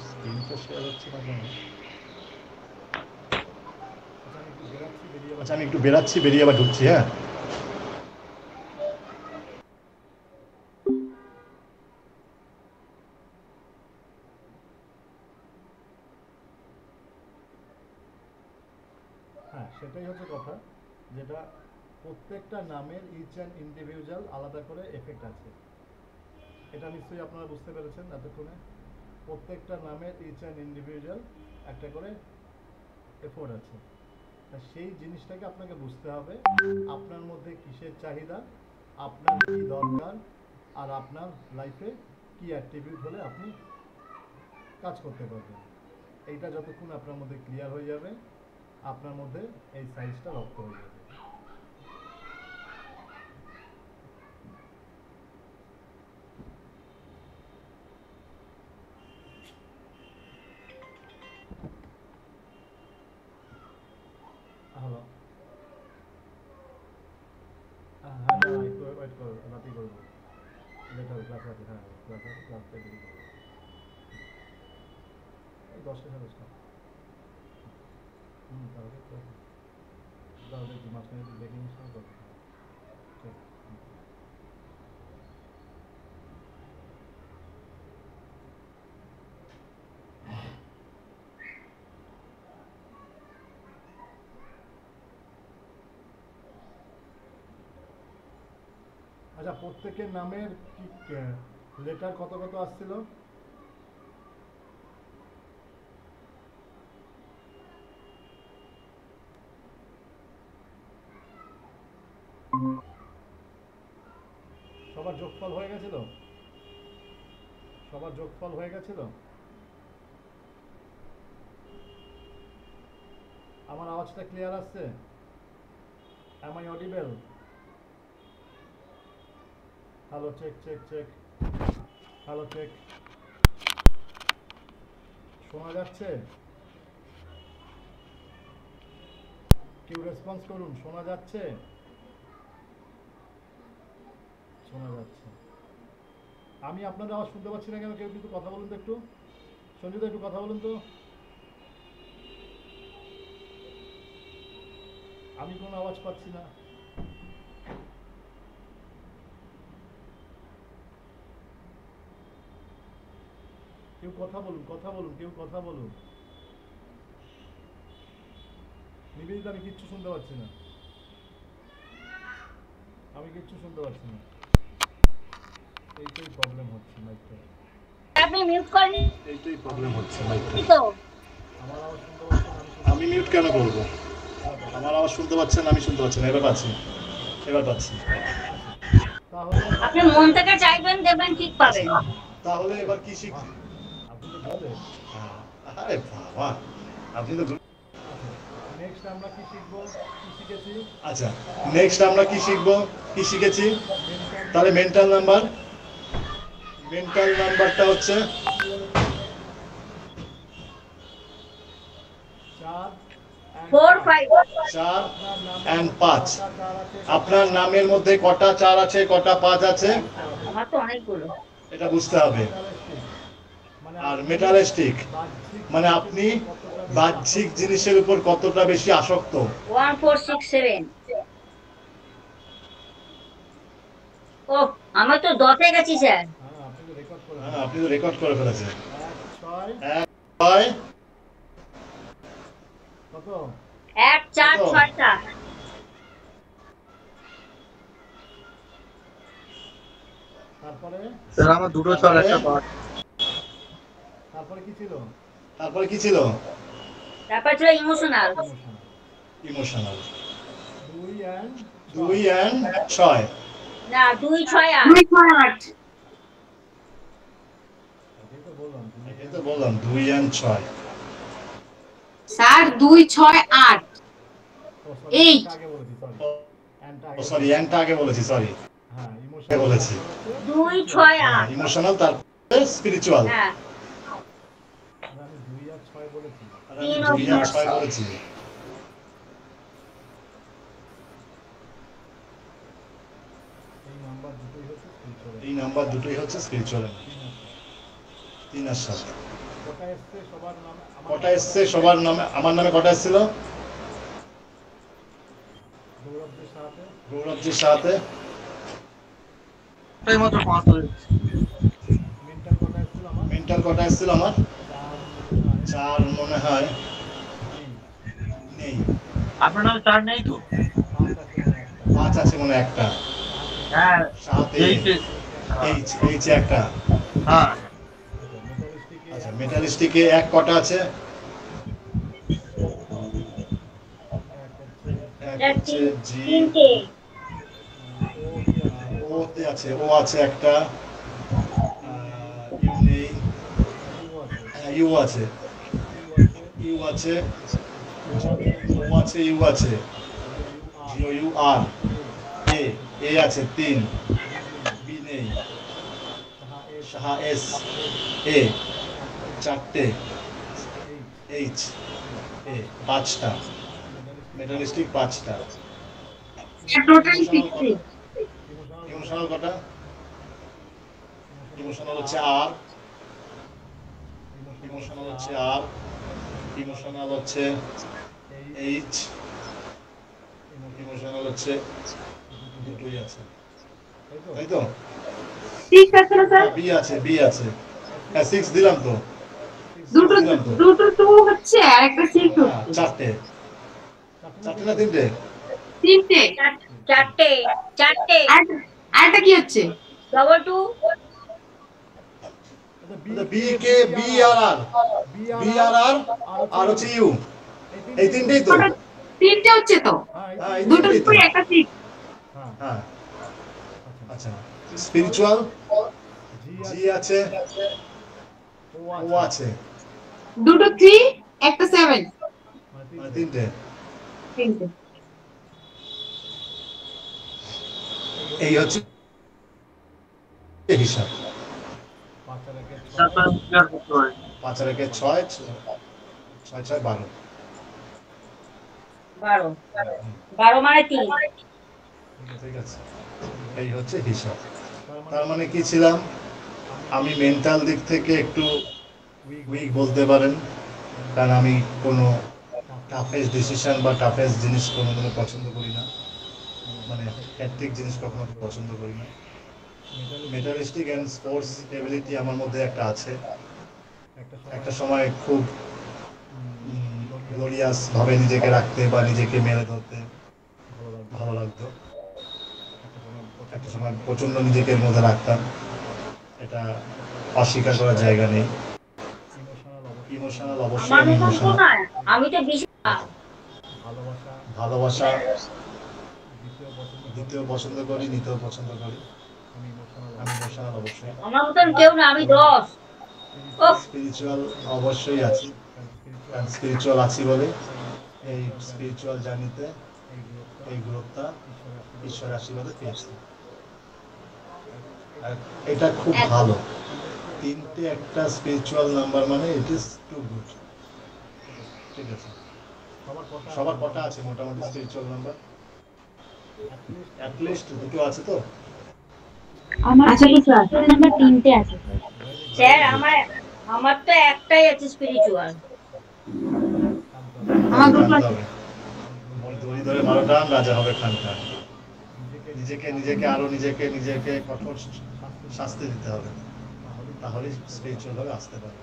S6: স্ক্রিনটা শেয়ার হচ্ছে না কেন? আচ্ছা আমি একটু বেরাচ্ছি, বেরিয়ে আবার ঢুকছি। হ্যাঁ
S1: হ্যাঁ সেটাই হচ্ছে কথা, যেটা প্রত্যেকটা নামের ইচ অ্যান্ড ইন্ডিভিজুয়াল আলাদা করে এফেক্ট আছে। এটা নিশ্চয়ই আপনারা বুঝতে পেরেছেন এতক্ষণে। প্রত্যেকটা নামের ইচ অ্যান্ড ইন্ডিভিজুয়াল একটা করে এফোর্ট আছে। তা সেই জিনিসটাকে আপনাকে বুঝতে হবে, আপনার মধ্যে কিসের চাহিদা, আপনার কি দরকার, আর আপনার লাইফে কি অ্যাক্টিভিটি হলে আপনি কাজ করতে পারবেন। এইটা যতক্ষণ আপনার মধ্যে ক্লিয়ার হয়ে যাবে, আপনার মধ্যে এই সাইজটা রপ্ত হয়ে যাবে। হ্যালো, হ্যাঁ একটু ওয়েট করো, রাতেই করবো, লেট হবে, ক্লাস আছে। হ্যাঁ ক্লাস আছে, ক্লাস থেকে করবো এই 10টা 10টা। তাহলে তাহলে কি মাঝখানে একটু দেখে নিস না তো? ঠিক। আচ্ছা প্রত্যেকের নামের কি লেটার কত কত আসছিল? সবার যোগফল হয়ে গেছিল? সবার যোগফল হয়ে গেছিল? আমার আওয়াজটা ক্লিয়ার আসছে? Am I audible? Hello, check check check. Hello check. শোনা যাচ্ছে? কেউ রেসপন্স করুন, শোনা যাচ্ছে? শোনা যাচ্ছে। আমি আপনাদের আওয়াজ শুনতে পাচ্ছি না কেন? কেউ কিন্তু কথা বলুন তো একটু। সঞ্জিত একটু কথা বলুন তো। আমি কোনো আওয়াজ পাচ্ছি না। কেউ কথা বলুন, কথা বলুন, কেউ কথা বলুন। নিবেদিতা আমি কিচ্ছু শুনতে পাচ্ছি না, আমি কিচ্ছু শুনতে পাচ্ছি না। এইটাই প্রবলেম হচ্ছে মাইকটা।
S2: আপনি মিউট করেন।
S6: এইটাই প্রবলেম হচ্ছে মাইকটা।
S2: তো
S1: আমার আওয়াজ শুনতে পাচ্ছেন?
S6: আমি মিউট কেন করব? আমার আওয়াজ শুনতে পাচ্ছেন? আমি শুনতে পাচ্ছি না। এবার পাচ্ছি, এবার পাচ্ছি।
S1: তাহলে
S2: আপনি মন থেকে চাইবেন, দেখবেন ঠিক পাবেন।
S6: তাহলে এবার কি শিখছি?
S1: আপনি তো বলেন।
S6: আরে বাবা, আপনি তো
S1: নেক্সট আমরা কি শিখবো, কি শিখেছি?
S6: আচ্ছা নেক্সট আমরা কি শিখবো, কি শিখেছি? তাহলে মেন্টাল নাম্বার, মেন্টাল নাম্বারটা হচ্ছে
S2: 4 5
S6: 4 and 5। আপনার নামের মধ্যে কটা 4 আছে, কটা 5 আছে,
S2: আমার তো অনেকগুলো।
S6: এটা বুঝতে হবে। আর মেটালিস্টিক মানে আপনি বাহ্যিক জিনিসের উপর কতটা বেশি আসক্ত।
S2: 1 4 6 7। ও আমি তো দতে গেছি স্যার।
S1: হ্যাঁ আপনি
S6: আপনি
S1: তো রেকর্ড করে
S6: তো রেকর্ড করে ফেলেছেন।
S1: 6
S6: 6
S1: কত?
S2: 1 4 6টা।
S1: তারপরে
S8: স্যার আমার দুটো ছড় একটা পাঠ।
S1: তারপরে কি ছিল?
S6: তারপরে কি ছিল?
S2: তারপর ছিল ইমোশনাল।
S6: ইমোশনাল।
S1: 2 and
S6: 6
S2: না 2 6 8।
S3: 2 6 8।
S1: এটাই তো বললাম।
S6: এই তো বললাম 2 and 6।
S3: স্যার 2 6 8। এই
S1: আগে বলেছি, সরি। এন্ড
S6: ও সরি, এন্ডটা আগে বলেছি, সরি।
S1: হ্যাঁ
S6: আগে
S1: ইমোশনাল
S6: বলেছি।
S2: 2 6 8।
S6: ইমোশনাল তারপরে স্পিরিচুয়াল।
S2: হ্যাঁ
S1: আমি 2 আর 6 বলেছি।
S2: 3
S6: 2 and 6 বলেছি।
S1: এই নাম্বার দুটোই হচ্ছে স্পিরিচুয়াল।
S6: এই নাম্বার দুটোই হচ্ছে স্পিরিচুয়াল। 3 আর 7।
S1: কটা এসছে সবার নামে?
S6: কটা এসছে সবার নামে? আমার নামে কটা এসেছিল? গৌরবজির সাথে
S8: এই মাত্র 5 হয়েছে।
S6: মেন্টাল কটা এসেছিল আমার 4 মনে হয় নেই,
S8: আপনার নামে 4 নেই তো?
S6: 5 আছে মনে হয় একটা,
S8: হ্যাঁ,
S6: সাথে এইচ একটা।
S8: হ্যাঁ,
S6: আচ্ছা মেটালিস্টিকে এক কটা আছে? এক হচ্ছে জি,
S2: তিনটে
S6: ওতে আছে, ও আছে একটা, ইউ নেই, ইউ আছে, ইউ আছে, ও আছে, ইউ আছে, জিও ইউ আর, এ আছে 3, বি নেই, সাহা এস, এ 4টে, এইচ এ 5টা, মেটালিস্টিক 5টা।
S3: টোটাল 6
S6: ইমোশনাল কটা? ইমোশনাল হচ্ছে আর, ইমোশনাল হচ্ছে আর, ইমোশনাল হচ্ছে এইচ, ইমোশনাল হচ্ছে দুটোই আছে, তাই তো?
S3: 6 আছে না স্যার?
S6: বি আছে, বি আছে, হ্যাঁ 6 দিলাম তো,
S3: দুটো
S6: দিলাম তো,
S3: দুটো 2 হচ্ছে আর একটা 6
S6: হ্যাঁ,
S3: হচ্ছে।
S6: 4টে, 4টে না 3টে?
S3: 3টে।
S2: চারটে চারটে
S3: আর আরটা কি হচ্ছে?
S2: Double two
S6: B K B আর আর, বি আর আর, আর হচ্ছে ইউ, এই 3টেই তো?
S3: টোটাল 3টে হচ্ছে তো,
S6: হ্যাঁ এই
S3: দুটো
S6: 3টেই তো।
S3: 2 একটা 6।
S6: হ্যাঁ আচ্ছা স্পিরিচুয়াল জি আছে, ও আছে,
S3: দুটো 3 একটা 7।
S6: মানে 3টে।
S3: 3টে।
S6: এই হচ্ছে হিসাব।
S8: তারপর ক্লিয়ার করতে হয়।
S6: 5 আর 1 6, 6 6 12।
S2: 12 12 মানে 3
S6: ঠিক আছে, এই হচ্ছে হিসাব। তার মানে কি ছিলাম আমি? মেন্টাল দিক থেকে একটু উইক বলতে পারেন, কারণ আমি কোনো টাফেস্ট ডিসিশন বা টাফেস্ট জিনিস কোনোদিনও পছন্দ করি না, মানে হ্যাট্রিক জিনিস কখনো পছন্দ করি না। মেটালিস্টিক অ্যান্ড স্পোর্টস এবিলিটি আমার মধ্যে একটা আছে, একটা সময় খুব গ্লোরিয়াস ভাবে নিজেকে রাখতে বা নিজেকে মেরে ধরতে ভালো লাগতো, একটা সময় প্রচন্ড নিজেকে এর মধ্যে রাখতাম, এটা অস্বীকার করার জায়গা নেই। ইমোশনাল অবশ্যই
S2: আমার
S6: আমি
S2: মতন তো
S6: ইমোশনাল।
S2: না, আমি তো বেশি
S6: ভালোবাসা দ্বিতীয় পছন্দ করি, নিতেও পছন্দ করি, আমি ইমোশনাল অবশ্যই।
S2: আমার মতন কেউ না, আমি 10
S6: স্পিরিচুয়াল অবশ্যই আছি, কারণ স্পিরিচুয়াল আছি বলে এই স্পিরিচুয়াল জার্নিতে এই গ্রোথটা ঈশ্বরের আশীর্বাদে পেয়েছি, আর এটা খুব ভালো। 3টে একটা স্পিরিচুয়াল নাম্বার মানে ইট ইজ টু গুড। ঠিক আছে, সবার কটা আছে মোটামুটি স্পিরিচুয়াল নাম্বার? অ্যাটলিস্ট 2টো আছে তো?
S2: আচ্ছা স্যার নাম্বার 3টে আছে স্যার। আমার তো একটাই আছে স্পিরিচুয়াল।
S3: আমার দুটো
S6: জানতে
S3: আছে।
S6: হবে, দড়ি ধরে 12টা রাজা হবে খান খান। নিজেকে আরো নিজেকে কঠোর শাস্তি দিতে হবে, তাহলে স্পিরিচুয়াল ভাবে আসতে পারবে।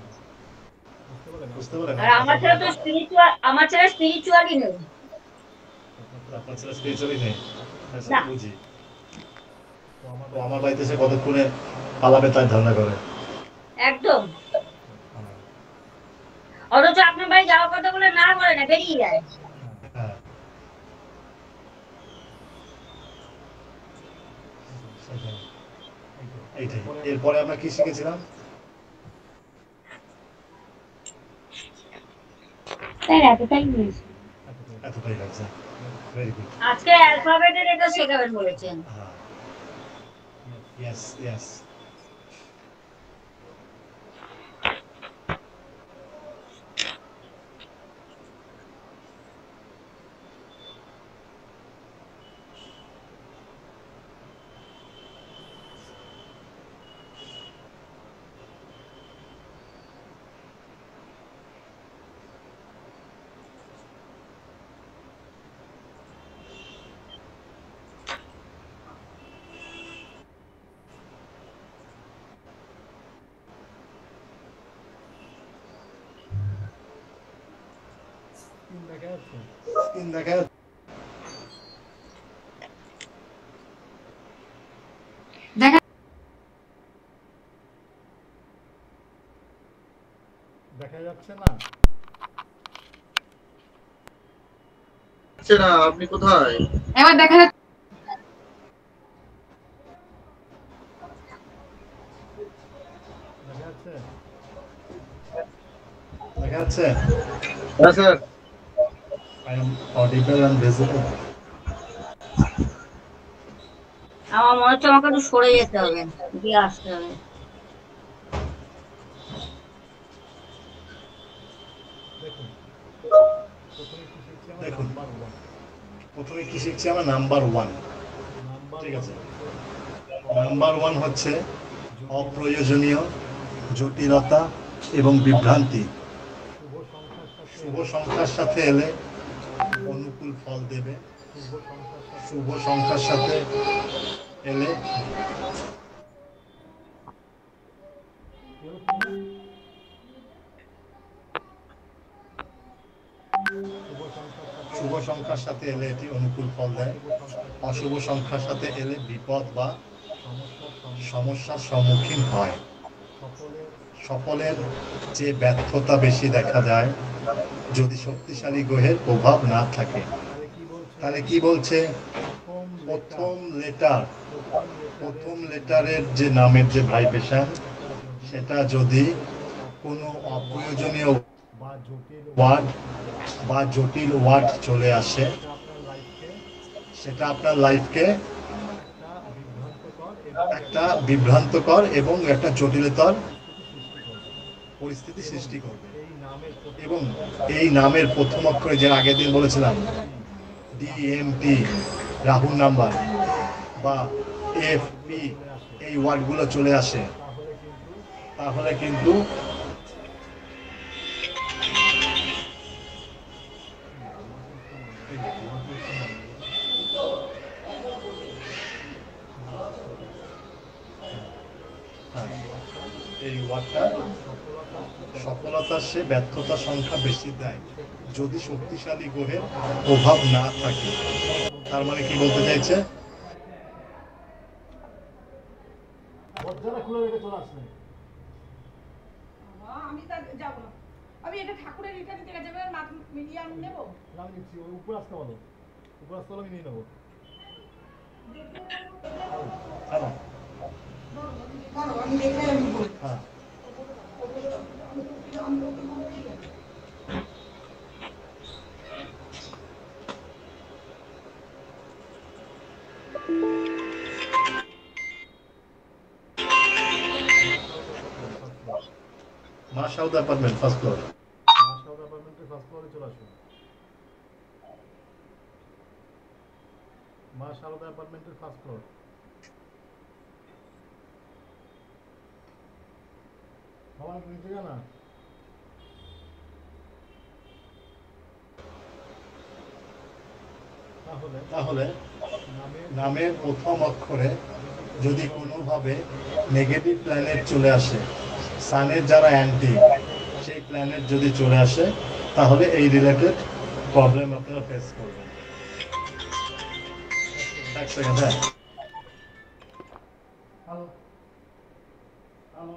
S6: বুঝতে পারলেন?
S2: আর আমার ছাড়া স্পিরিচুয়ালই নেই।
S6: আপনার ছেলে স্পিরিচুয়ালি নেই,
S2: না।
S6: বুঝি। তো আমার বাড়িতে এসে কতক্ষণে পালাবে তাই ধারণা করে।
S2: একদম। অথচ আপনার বাড়ি যাওয়ার কথা বলে না বলে না, বেরিয়ে যায়।
S6: হ্যাঁ সেটাই। এইটাই। এরপরে আমরা কি শিখেছিলাম?
S2: স্যার এতটাই হয়েছে।
S6: এতটাই লাগছে, ভেরি গুড।
S2: আজকে অ্যালফাবেটের এটা শেখাবেন বলেছেন।
S6: হ্যাঁ, ইয়েস ইয়েস।
S1: যাচ্ছে?
S6: স্ক্রিন দেখা যাচ্ছে?
S3: দেখা
S1: দেখা যাচ্ছে না?
S8: যাচ্ছে না, আপনি কোথায়?
S3: এবার দেখা যাচ্ছে।
S1: দেখা যাচ্ছে?
S6: দেখা যাচ্ছে?
S8: হ্যাঁ sir.
S6: I am audible and visible.
S2: আমার মনে হচ্ছে আমাকে একটু সরে যেতে হবে, দিয়ে আসতে হবে।
S1: দেখুন, প্রথমে কি শিখছি আমরা?
S6: দেখুন।
S1: Number one.
S6: প্রথমে কি শিখছি আমরা? নাম্বার 1।
S1: নাম্বার
S6: ঠিক আছে।
S1: ওয়ান
S6: নাম্বার 1 হচ্ছে অপ্রয়োজনীয় জটিলতা এবং বিভ্রান্তি
S1: শুভ সংখ্যার সাথে
S6: শুভ সংখ্যার সাথে এলে অনুকূল ফল দেবে।
S1: শুভ সংখ্যার সাথে
S6: শুভ সংখ্যার সাথে এলে শুভ সংখ্যার সাথে এলে এটি অনুকূল ফল দেয়। অশুভ সংখ্যার সাথে এলে বিপদ বা সমস্যার সম্মুখীন হয়। সকলের যে ব্যর্থতা বেশি দেখা যায় যদি শক্তিশালী গ্রহের প্রভাব না থাকে। তাহলে কি বলছে? প্রথম লেটারের যে নামের যে ভাইব্রেশন সেটা যদি কোনো অপ্রয়োজনীয় জটিল ওয়ার্ড চলে আসে সেটা আপনার লাইফকে একটা বিভ্রান্তকর এবং একটা জটিলতর পরিস্থিতি সৃষ্টি করবে। এবং এই নামের প্রথম অক্ষরে যে আগের দিন বলেছিলাম DMP রাহুল নাম্বার বা FP এই ওয়ার্ডগুলো চলে আসে, তাহলে কিন্তু এই ওয়ার্ডটা সফলতার সে ব্যর্থতার সংখ্যা বেশি দেয় যদি শক্তিশালী গ্রহের প্রভাব না থাকে। তার মানে কি বলতে চাইছে?
S1: দরজাটা খুলে রেখে চলে আসলে।
S9: আমি তা যাব না। আমি এটা ঠাকুরের এটা নিতে যাবে না, মিলিয়ে আমি নেব।
S1: আমি নিচ্ছি, ওই উপর আসতে বলো। উপর আসতে বলো, আমি নিয়ে নেবো।
S6: হ্যাঁ
S9: আমি দেখে আমি বলি।
S6: হ্যাঁ মাশাউদ অ্যাপার্টমেন্ট ফার্স্ট ফ্লোর।
S1: মাশাআল্লাহ অ্যাপার্টমেন্টের ফার্স্ট ফ্লোরে চলে আসুন। মাশাআল্লাহ অ্যাপার্টমেন্টের ফার্স্ট ফ্লোর। বাবা নিচে যা না।
S6: তাহলে নামের প্রথম অক্ষরে যদি কোনোভাবে নেগেটিভ প্ল্যানেট চলে আসে, সানের যারা অ্যান্টি সেই প্ল্যানেট যদি চলে আসে তাহলে এই রিলেটেড প্রবলেম আপনারা ফেস করবেন। এক সেকেন্ড। হ্যাঁ হ্যালো হ্যালো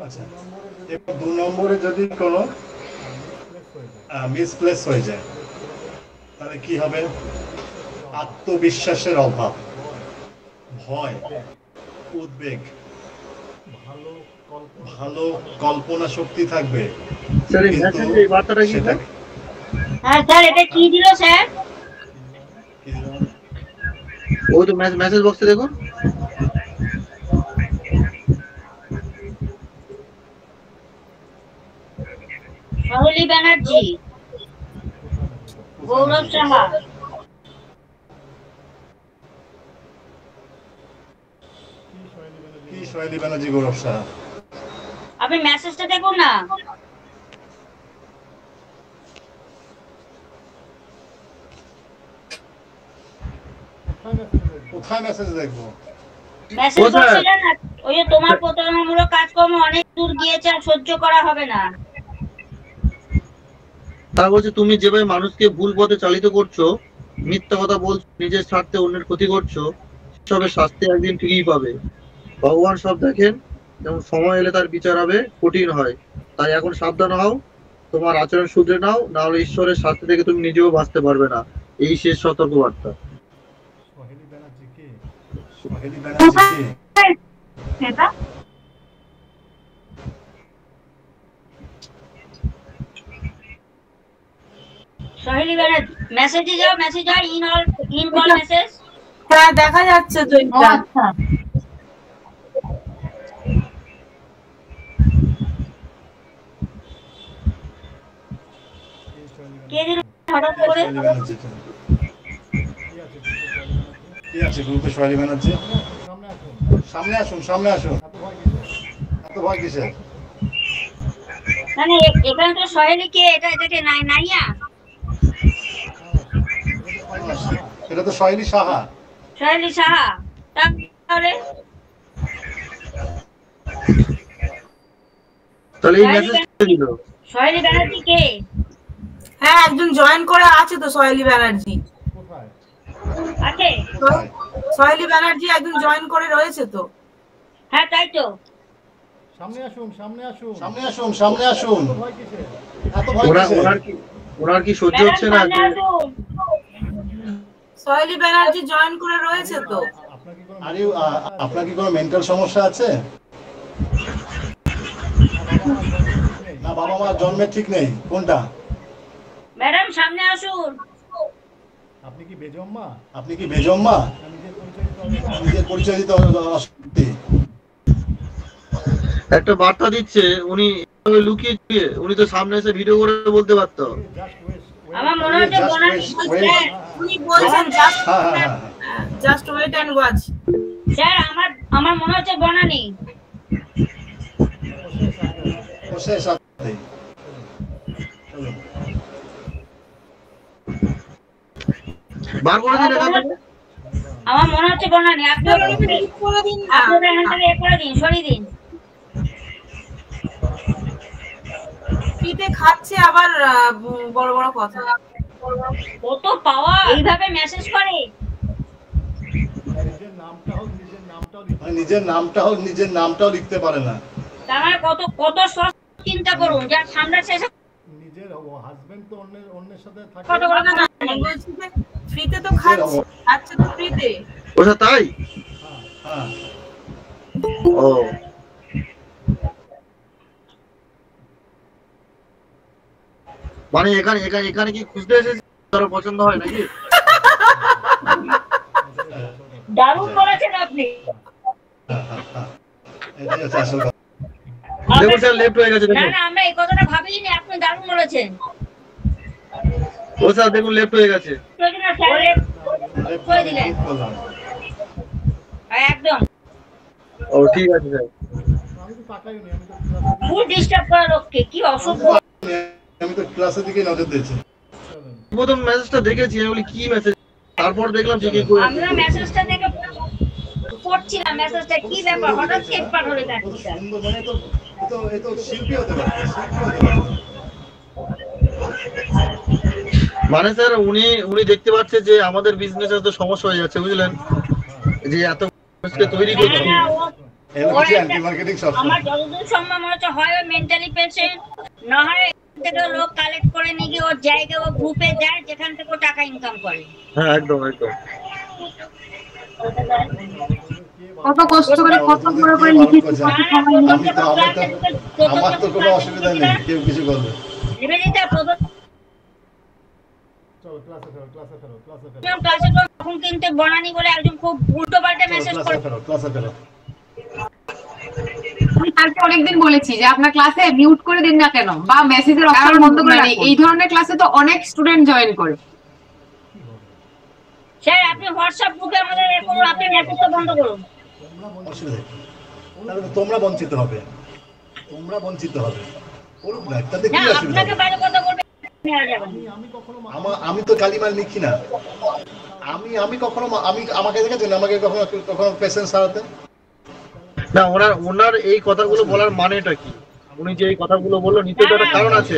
S6: আচ্ছা, এবার 2 নম্বরে যদি কোনো মিসপ্লেস হয়ে যায় তাহলে কি হবে? আত্মবিশ্বাসের অভাব, ভয়, উদ্বেগ, ভালো কল্পনা শক্তি থাকবে।
S8: স্যার এই মেসেজে এই বার্তাটা কি স্যার?
S2: হ্যাঁ স্যার, এটা কি দিল স্যার?
S8: ওই তো মেসেজ বক্সে দেখুন।
S2: সহেলি ব্যানার্জি, গৌরব সাহা।
S6: কি সহেলি ব্যানার্জি, গৌরব সাহা?
S2: আপনি মেসেজটা দেখুন না।
S6: কোথায় মেসেজ দেখবো?
S2: মেসেজ বক্সে যান না, ওই যে তোমার প্রতারণামূলক কাজকর্ম অনেক দূর গিয়েছে, আর সহ্য করা হবে না।
S8: তার বলছে তুমি যেভাবে মানুষকে ভুল পথে চালিত করছো, মিথ্যা কথা বলছো, নিজের স্বার্থে অন্যের ক্ষতি করছো, সবের শাস্তি একদিন ঠিকই পাবে। ভগবান সব দেখেন, যেমন সময় এলে তার বিচার হবে, কঠিন হয়। তাই এখন সাবধান হও, তোমার আচরণ শুধরে নাও, না হলে ঈশ্বরের শাস্তি থেকে তুমি নিজেও বাঁচতে পারবে না। এই শেষ সতর্কবার্তা।
S1: সহেলি ব্যানার্জি কে?
S6: সহেলি ব্যানার্জি কে?
S3: সেটা
S2: সহেলি ব্যানার্জি, মেসেজে যাও, মেসেজ আর ইন কল মেসেজ।
S7: হ্যাঁ দেখা যাচ্ছে তো এটা।
S3: আচ্ছা,
S2: কে দিল হঠাৎ করে?
S6: সহেলি ব্যানার্জি কি আছে গ্রুপে? সহেলি ব্যানার্জি, সামনে আসুন, সামনে আসুন। এত ভয় কিসের?
S2: মানে এখানে তো সহেলি কে? এটাকে নাইয়া।
S6: এটা তো সহেলি সাহা।
S2: সহেলি সাহা, তাহলে
S8: তাহলে এই মেসেজ কে দিল?
S2: সহেলি ব্যানার্জি কে?
S7: হ্যাঁ একজন জয়েন করে আছে তো, সহেলি ব্যানার্জি
S1: কোথায়?
S2: আছে।
S7: সহেলি ব্যানার্জি একজন জয়েন করে রয়েছে তো।
S2: হ্যাঁ তাই তো।
S1: সামনে আসুন, সামনে আসুন,
S6: সামনে আসুন, সামনে আসুন।
S1: এত ভয় কিসের?
S6: এত ভয় কিসের?
S8: ওনার কি সহ্য
S2: ম্যাডাম
S8: হচ্ছে না?
S2: সামনে আসুন।
S7: সহেলি ব্যানার্জি জয়েন করে রয়েছে তো।
S1: আপনার কি কোনো
S6: আরে আপনার কি কোনো মেন্টাল সমস্যা আছে? না বাবা মার জন্মের ঠিক নেই? কোনটা?
S2: ম্যাডাম সামনে আসুন।
S1: আপনি কি বেজম্মা?
S6: আপনি কি বেজম্মা? নিজের পরিচয় দিতে অসুবিধে।
S8: একটা বার্তা দিচ্ছে, উনি লুকিয়ে দিয়ে, উনি তো সামনে এসে ভিডিও করে বলতে পারতো।
S2: আমার মনে হচ্ছে
S6: Just
S2: বনানি
S6: wait,
S2: বলছেন।
S6: wait.
S7: উনি বলছেন
S6: হ্যাঁ।
S7: Just wait and watch.
S2: Sir আমার মনে হচ্ছে বনানি।
S6: বসে সাথে চলুন।
S8: বার করে দিন এখান থেকে।
S2: আমার মনে হচ্ছে বনানি। আপনারা
S7: ঠিক করে দিন না।
S2: আপনারা এখান থেকে করে দিন, সরিয়ে দিন।
S7: পিঠে খাচ্ছে আবার বড় বড় কথা।
S2: কত পাওয়া, এইভাবে মেসেজ করে।
S1: নিজের নামটা হোক, নিজের নামটাও লিখতে
S6: মানে নিজের নামটাও লিখতে পারে না।
S2: তার মানে কত চিন্তা করুন, যার সামনে শেষে
S1: নিজের হাজবেন্ড তো অন্যের সাথে থাকে।
S2: কত বড়
S7: না, আমি বলছি যে ফ্রিতে তো খাচ্ছে তো ফ্রিতে।
S8: ওটা তাই?
S6: হ্যাঁ।
S8: ও মানে এখানে এখানে এখানে কি খুঁজতে এসেছি তারা পছন্দ হয় নাকি?
S2: দারুণ বলেছেন আপনি।
S6: এটাই হচ্ছে আসল কথা।
S8: দেখুন স্যার লেফট হয়ে গেছে
S2: না
S8: দেখুন।
S2: না আমরা এই কথাটা ভাবিনি, আপনি দারুণ বলেছেন।
S8: ও স্যার দেখুন লেফট হয়ে গেছে।
S2: প্রয়োজনে স্যার করে দিলেন
S6: বললাম।
S2: একদম
S8: ও ঠিক আছে স্যার।
S1: আমি তো টাকাই নেই, আমি তো ক্লাসে
S2: ফুল ডিস্টার্ব করা লোককে কি অসভ্য।
S6: আমি তো ক্লাসের দিকে নজর দিয়েছি।
S8: প্রথম মেসেজটা দেখেছি আমি বলি কি মেসেজ, তারপর দেখলাম যে কি করে।
S2: আমরা মেসেজটা দেখে পড়ছিলাম মেসেজটা কি ব্যাপার, হঠাৎ কেক পাঠালে
S6: কত
S2: দেখি স্যার।
S6: সুন্দর, মানে এ তো শিল্পী হতে পারে, শিল্পী হতে পারে।
S8: মানে স্যার উনি উনি দেখতে পাচ্ছে যে আমাদের বিজনেসে তো সমস্যা হয়ে যাচ্ছে বুঝলেন, যে এত মানুষকে তৈরি করছি।
S2: না,
S6: এগুলো
S2: ওর
S6: হচ্ছে
S2: একটা-
S6: অ্যান্টি মার্কেটিং সফটওয়্যার।
S2: আমার যতদূর সম্ভব মনে হচ্ছে হয় মেন্টালি পেশেন্ট, না হয় এখান থেকে লোক কালেক্ট করে নিয়ে গিয়ে ওর জায়গায় ও গ্রুপে যায় যেখান থেকে ও টাকা ইনকাম করে।
S8: হ্যাঁ একদম একদম।
S3: কত কষ্ট করে কত করে লিখেছি, কত সময় নিয়ে।
S6: আমার তো কোনো অসুবিধা নেই, কেউ কিছু করবে।
S2: নিবেদিতা প্রথম
S1: চলো ক্লাসে ফেরো, ক্লাসে ফেরো, ক্লাসে ফেরো,
S2: ক্লাসে তখন কিন্তু বনানি বলে একজন খুব উল্টো পাল্টা মেসেজ করে।
S6: ক্লাসে ফেরো, ক্লাসে ফেরো।
S3: আমি স্যারকে অনেকদিন বলেছি যে আপনার ক্লাসে মিউট করে দিন না কেন, বা মেসেজের অপশন বন্ধ করে রাখুন। এই ধরনের ক্লাসে তো অনেক স্টুডেন্ট জয়েন করে।
S2: স্যার আপনি হোয়াটসঅ্যাপ গ্রুপে আমাদের এ করুন, আপনি মেসেজটা বন্ধ করুন।
S6: অসুবিধা নেই। তাহলে তো তোমরা বঞ্চিত হবে, তোমরা বঞ্চিত হবে। করুক না, তাতে
S2: না
S6: কি অসুবিধা
S2: আপনাকে
S6: হবে?
S2: বাইরে কথা বলবে নেওয়া যাবে না।
S6: আমি তো কালিমাল লিখি না। আমি কখনো আমাকে দেখেছেন আমাকে কখনো কখনো পেশেন্স হারাতে?
S8: না ওনার ওনার এই কথাগুলো বলার মানেটা কি? উনি যে এই কথাগুলো বললো নিশ্চয়ই একটা কারণ আছে।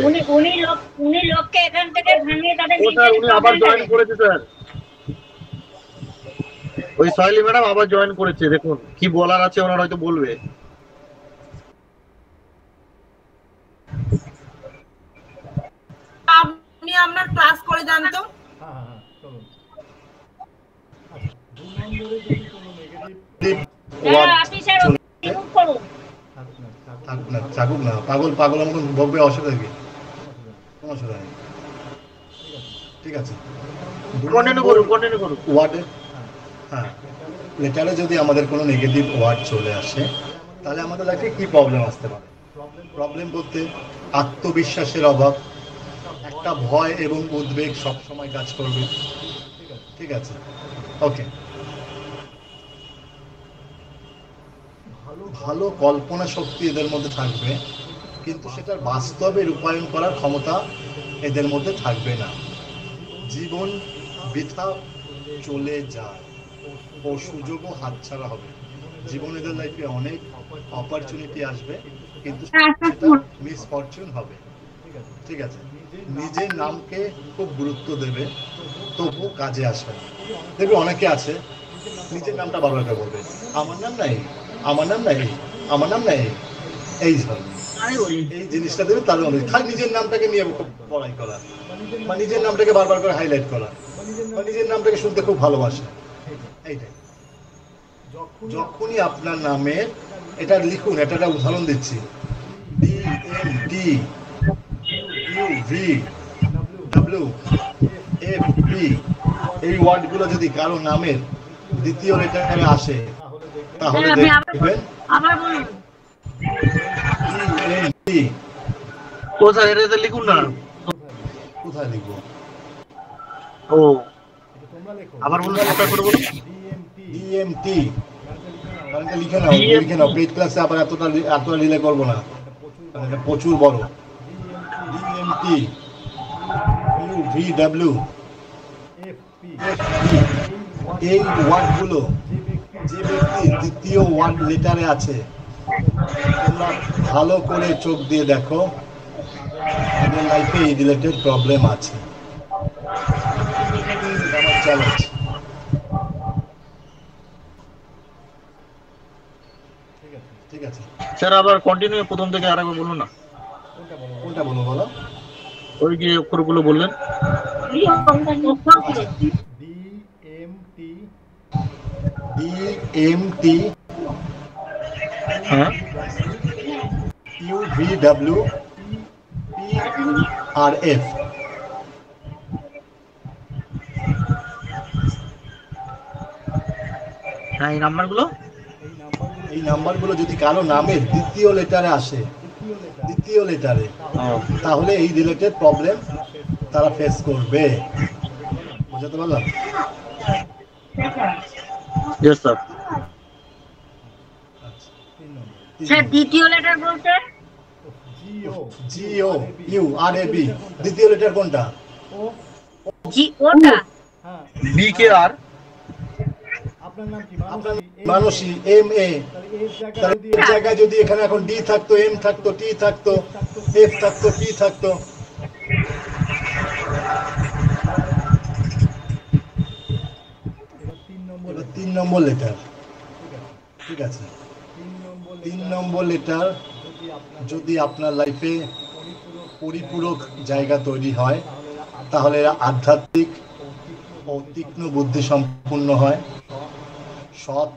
S2: উনি লোককে এখান থেকে ভাঙিয়ে তাদের
S8: ও স্যার উনি আবার জয়েন করেছে স্যার, ওই সয়লি ম্যাডাম আবার জয়েন করেছে। দেখুন কি বলার আছে ওনার, হয়তো বলবে।
S7: আপনি আপনার ক্লাস করে যান তো।
S1: হ্যাঁ হ্যাঁ হ্যাঁ চলো। আচ্ছা 2 নম্বরে যদি কোনো নেগেটিভ
S2: আপনি স্যার রিমুভ করুন।
S6: থাকুক না, থাকুক না, পাগল মতন বকবে, অসুবিধা কি? কোনো অসুবিধা নেই, ঠিক আছে।
S8: কন্টিনিউ করুন কন্টিনিউ করুন।
S6: ওয়ার্ডে, হ্যাঁ, লেটারে যদি আমাদের কোনো নেগেটিভ ওয়ার্ড চলে আসে তাহলে আমাদের লাইফে কি প্রবলেম আসতে পারে? প্রবলেম বলতে আত্মবিশ্বাসের অভাব, একটা ভয় এবং উদ্বেগ সব সময় কাজ করবে, ঠিক আছে? ওকে, ভালো কল্পনা শক্তি এদের মধ্যে থাকবে, কিন্তু সেটার বাস্তবে রূপায়ণ করার ক্ষমতা এদের মধ্যে থাকবে না। জীবন বৃথা চলে যায় ও সুযোগও হাতছাড়া হবে। জীবন এদের লাইফে অনেক অপরচুনিটি আসবে, কিন্তু মিস ফরচুন হবে, ঠিক আছে? নিজের নামকে খুব গুরুত্ব দেবে, তবু কাজে আসবে না। দেখবে অনেকে আছে নিজের নামটা বারবার করে বলবে, আমার নাম নাই, আমার নাম নাই, আমার নাম নাই, এই ধরনের এই জিনিসটা দেবে। তার মানে নিজের নামটাকে নিয়ে খুব বড়াই করা, বা নিজের নামটাকে বারবার করে হাইলাইট করা, বা নিজের নামটাকে শুনতে খুব ভালোবাসে, এইটাই। যখনই আপনার নামের, এটা লিখুন, এটা একটা উদাহরণ দিচ্ছি, DMTUVWFP, এই ওয়ার্ডগুলো যদি কারো নামের দ্বিতীয় লেটারে আসে তাহলে দেখবেন
S2: আবার বলুন।
S6: DMT,
S8: ও স্যার এটা লিখুন না।
S6: কোথায় লিখবো?
S8: ও
S1: তোমরা লেখো
S8: আবার বলুন, একটা করে বলুন।
S6: DMT, কারণটা লিখে নাও, পেইড ক্লাসে আবার এতটা রিলে করবো না, কারণ এটা প্রচুর বড়। DMT UVW এই ওয়ার্ডগুলো যে ব্যক্তির দ্বিতীয় ওয়ার্ড লেটারে আছে, তোমরা ভালো করে চোখ দিয়ে দেখো, এদের লাইফে এই রিলেটেড প্রবলেম আছে। আমার চ্যালেঞ্জ, ঠিক আছে?
S8: স্যার আবার কন্টিনিউ প্রথম থেকে আরেকবার বলুন না।
S6: কোনটা বলো বলো?
S8: ওই যে অক্ষরগুলো বললেন।
S6: DMT
S8: হ্যাঁ
S6: UVW PRF
S8: হ্যাঁ এই নাম্বারগুলো
S6: এই নাম্বারগুলো যদি কারো নামের দ্বিতীয় লেটারে আসে, দ্বিতীয় লেটারে, তাহলে এই রিলেটেড প্রবলেম তারা ফেস করবে। বুঝতে পারলাম?
S8: Yes sir.
S2: স্যার দ্বিতীয় লেটার বলতে
S6: G O U R A B, দ্বিতীয় লেটার কোনটা?
S2: জি ওটা
S8: বি কে আর।
S1: আপনার নাম কি?
S6: Mansi M A. তাহলে এর জায়গায় যদি এখানে এখন ডি থাকতো, এম থাকতো, টি থাকতো, এফ থাকতো, পি থাকতো, এবার 3 নম্বর লেটার। ঠিক আছে, 3 নম্বর লেটার যদি আপনার লাইফে পরিপূরক জায়গা তৈরি হয়, তাহলে এরা আধ্যাত্মিক ও তীক্ষ্ণ বুদ্ধি সম্পূর্ণ হয়, সৎ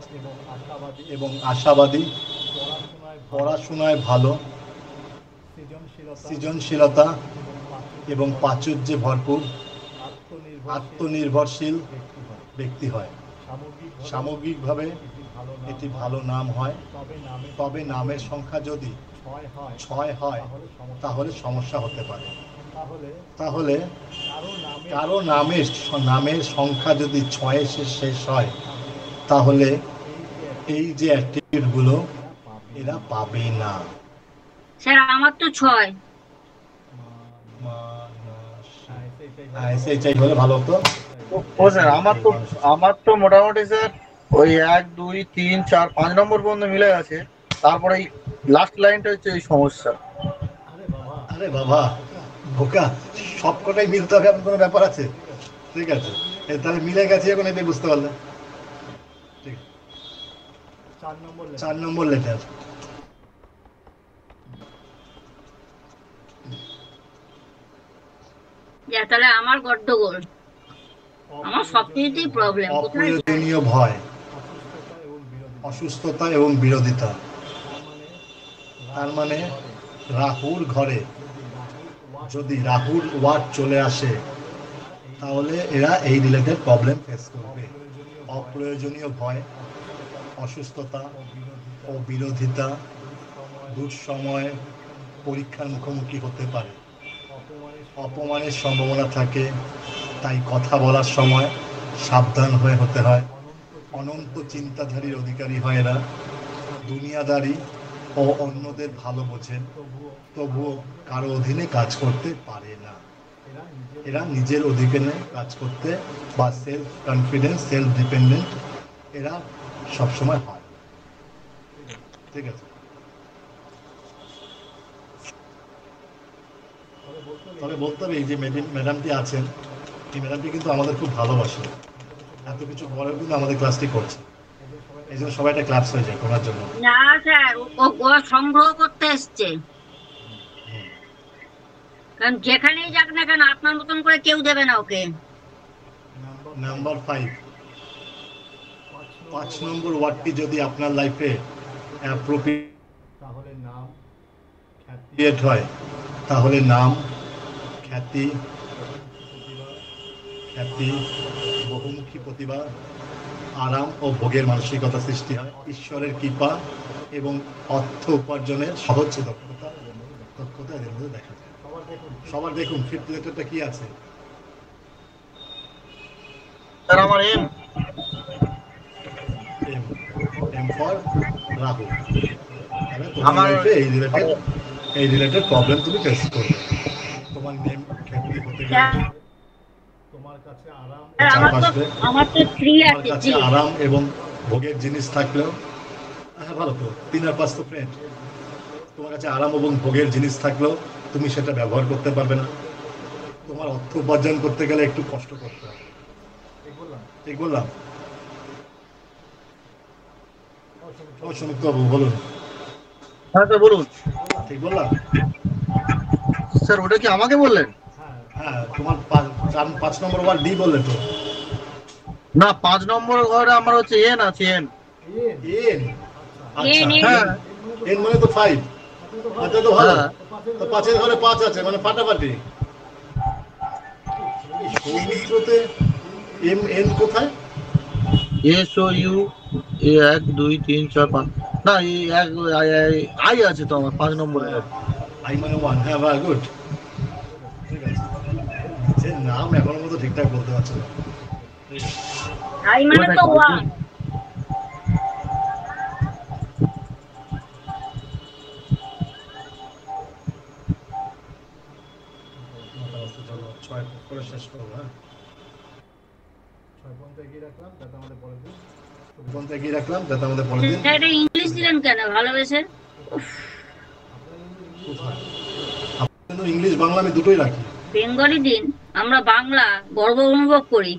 S6: এবং আশাবাদী, পড়াশোনায় ভালো, সৃজনশীলতা এবং প্রাচুর্যে ভরপুর, আত্মনির্ভরশীল ব্যক্তি হয়। সামগ্রিকভাবে এটি ভালো নাম হয়। তবে নামের সংখ্যা যদি 6 হয় তাহলে সমস্যা হতে পারে। তাহলে কারো নামের সংখ্যা যদি 6 শেষ হয়, তাহলে এই যে অ্যাট্রিবিউটগুলো এরা পাবে না।
S2: স্যার আমার তো 6।
S6: এটাই হলে ভালো হতো।
S8: ও স্যার আমার তো মোটামুটি স্যার ওই 1 2 3 4 5 নম্বর পর্যন্ত মিলে গেছে। তারপরে এই লাস্ট লাইনটা হচ্ছে এই সমস্যা।
S6: আরে বাবা বোকা, সবকটাই মিলতে হবে এমন কোনো ব্যাপার আছে? ঠিক আছে, তাহলে মিলে গেছে এখন, এটাই বুঝতে পারলে। ঠিক আছে, 4 নম্বর লেটার।
S2: তাহলে আমার গন্ডগোল, আমার সবকিছুতেই প্রবলেম।
S6: অপ্রয়োজনীয় ভয়, অসুস্থতা এবং বিরোধিতা। তার মানে রাহুর ঘরে যদি রাহুর ওয়ার্ড চলে আসে, তাহলে এরা এই রিলেটেড প্রবলেম ফেস করবে। অপ্রয়োজনীয় ভয়, অসুস্থতা ও বিরোধিতা, দুঃসময়, পরীক্ষার মুখোমুখি হতে পারে, অপমানের সম্ভাবনা থাকে, তাই কথা বলার সময় সাবধান হয়ে হতে হয়। অনন্ত চিন্তাধারীর অধিকারী হয় এরা, দুনিয়াদারি ও অন্যদের ভালো বোঝেন, তবুও কারো অধীনে কাজ করতে পারে না। এরা নিজের অধিকারে কাজ করতে বা সেলফ কনফিডেন্স, সেলফ ডিপেন্ডেন্ট এরা সবসময় হয়। ঠিক আছে, তবে বলতে হবে এই যে ম্যাডামটি আছেন, এই ম্যাডামটি কিন্তু আমাদের খুব ভালোবাসে, এত কিছু পরেও কিন্তু আমাদের ক্লাসটি করছে। এই জন্য সবাই একটা ক্লাস হয়ে যায় করার জন্য।
S2: না স্যার, ও সংগ্রহ করতে এসছে। কারণ যেখানেই যাক না কেন আপনার মতন করে কেউ দেবে না ওকে।
S6: নাম্বার 5 নম্বর ওয়ার্ডটি যদি আপনার লাইফে অ্যাপ্রোপ্রিয়েট হয়, তাহলে নাম, খ্যাতি, বহুমুখী প্রতিভা, আরাম ও ভোগের মানসিকতা সৃষ্টি হয়। ঈশ্বরের কৃপা এবং অর্থ উপার্জনের সহজ দক্ষতা এদের মধ্যে দেখা যায়। সবার দেখুন ফিফথ লেটারটা কি আছে?
S8: স্যার আমার
S6: এম ফর রাহু। আমার এই রিলেটেড প্রবলেম তুমি ফেস করবে। তোমার নেম খ্যাতি হতে গেলে তোমার কাছে আরাম এবং ভোগের জিনিস থাকলেও, হ্যাঁ ভালো তো 3 আর 5 তো ফ্রেন্ড। তোমার কাছে আরাম এবং ভোগের জিনিস থাকলেও তুমি সেটা ব্যবহার করতে পারবে না। তোমার অর্থ উপার্জন করতে গেলে একটু কষ্ট করতে হবে। ঠিক বললাম? সুমিত্রবাবু বলুন।
S8: হ্যাঁ স্যার বলুন।
S6: ঠিক বললাম
S8: স্যার? ওটা কি আমাকে বললেন?
S6: হ্যাঁ, তোমার 5 নম্বর ওয়ার্ড ডি বললে তো
S8: না, 5 নম্বর ঘরে আমার হচ্ছে এন আছে। এন
S6: আচ্ছা, হ্যাঁ এন মানে তো 5। আচ্ছা তো ভালো, তো 5 ঘরে 5 আছে মানে ফাটাফাটি। সৌমিত্রতে এন কোথায়?
S8: SOU এ 1 2 3 4 5 না এই এক আই আছে তো আমার 5 নম্বরে
S6: আই মানে 1, হ্যাঁ ভাই গুড, ঠিক আছে। যে নাম এখনো মতো ঠিকঠাক বলতে পারছো না।
S2: আই মানে তো 1।
S6: চলো 6 করে শেষ করবো, হ্যাঁ 6 পর্যন্ত এগিয়ে রাখলাম যাতে আমাদের পরের দিন
S2: এটা ইংলিশ দিলেন কেন ভালোবেসে?
S6: আপনি ইংলিশ বাংলা আমি দুটোই রাখি।
S2: বেঙ্গলি দিন, আমরা বাংলা গর্ব অনুভব করি।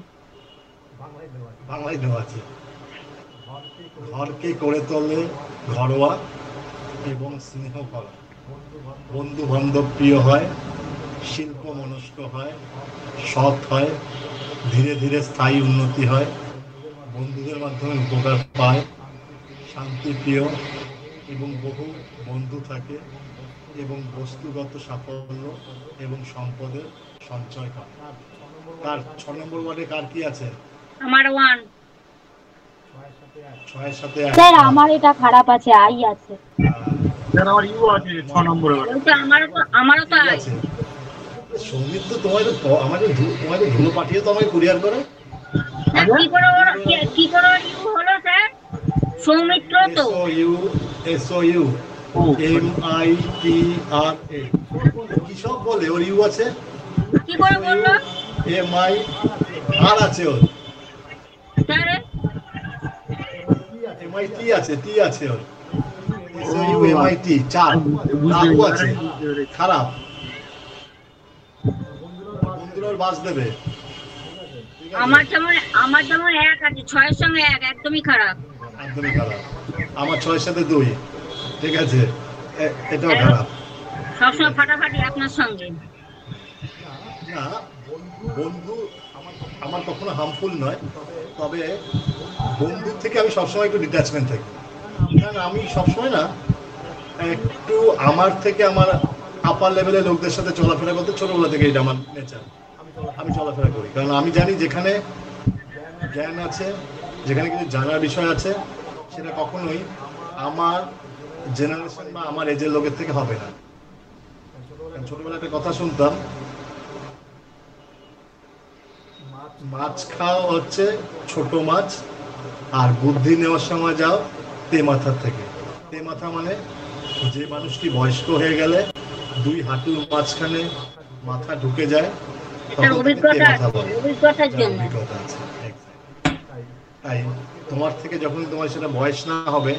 S6: বাংলায় দেওয়া আছে। ঘরকে করে তোলে ঘরোয়া এবং স্নেহ করা, বন্ধু বান্ধব প্রিয় হয়, শিল্প মনস্ক হয়, সৎ হয়, ধীরে ধীরে স্থায়ী উন্নতি হয়, বন্ধুদের মাধ্যমে উপকার পায়, শান্তিপ্রিয় এবং বহু বন্ধু থাকে এবং বস্তুগত সাফল্য এবং সম্পদের সঞ্চয় করে। তার 6 নম্বর ওয়ার্ডে কার কি আছে?
S2: আমার 1।
S6: 6 এর সাথে 1।
S10: স্যার আমার এটা খারাপ আছে, আই আছে।
S8: স্যার আমার ইউ আছে 6 নম্বরে।
S2: ওটা আমারও তো আই।
S6: সঙ্গীত তো তোমার আমাদের তোমাদের ধুলো পাঠিয়ে তো আমাকে কুরিয়ার করে।
S2: কি করে ইউ হলো স্যার? সৌমিত্র তো।
S6: SOU MITRA কি সব বলে, ওর ইউ আছে।
S2: কি করে বললো?
S6: MIR আছে ওর।
S2: স্যার
S6: MIT আছে, টি আছে ওর। SOU MIT 4 রাহু আছে, খারাপ। বন্ধুরা বাস দেবে।
S2: আমার যেমন 1 আছে, 6 এর সঙ্গে 1 একদমই খারাপ।
S6: আমার 6 এর সাথে 2, ঠিক আছে, এটাও খারাপ।
S2: সবসময় ফাটাফাটি আপনার সঙ্গে।
S6: না, বন্ধু আমার কখনো হার্মফুল নয়, তবে বন্ধুর থেকে আমি সবসময় একটু ডিট্যাচমেন্ট থাকি। কারণ আমি সবসময় না একটু আমার থেকে আমার আপার লেভেলের লোকদের সাথে চলাফেরা করতে ছোটবেলা থেকে, এটা আমার নেচার। আমি চলাফেরা করি কারণ আমি জানি যেখানে জ্ঞান আছে, যেখানে কিছু জানার বিষয় আছে, সেটা কখনোই আমার জেনারেশন বা আমার এজের লোকের থেকে হবে না। ছোটবেলায় একটা কথা শুনতাম, মাছ খাওয়া হচ্ছে ছোট মাছ, আর বুদ্ধি নেওয়ার সময় যাও তে মাথার থেকে। তে মাথা মানে যে মানুষটি বয়স্ক হয়ে গেলে 2 হাঁটুর মাঝখানে মাথা ঢুকে যায়, তাই তোমার থেকে যখন তোমার সেটা বয়স না হবে,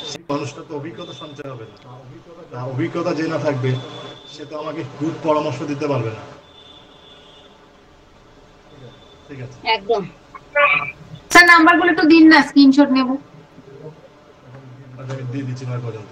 S6: সেই মানুষটা তো অভিজ্ঞতা সঞ্চয় হবে না। অভিজ্ঞতা যে না থাকবে সে তো আমাকে গুড পরামর্শ দিতে পারবে না। ঠিক আছে,
S2: একদম।
S3: স্যার নাম্বারগুলো একটু দিন না, স্ক্রিনশট নেব।
S6: আচ্ছা, দিয়ে দিচ্ছি 9 পর্যন্ত।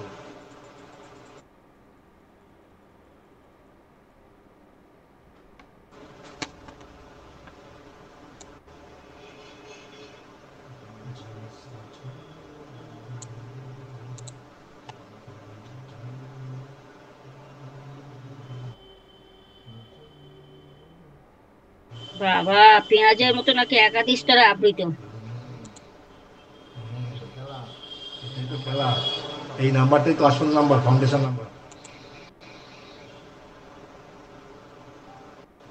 S2: বাবা, পেঁয়াজের মতো নাকি একাধিক স্তরে আবৃত।
S6: এই নাম্বারটাই তো আসল নাম্বার, ফাউন্ডেশন নাম্বার।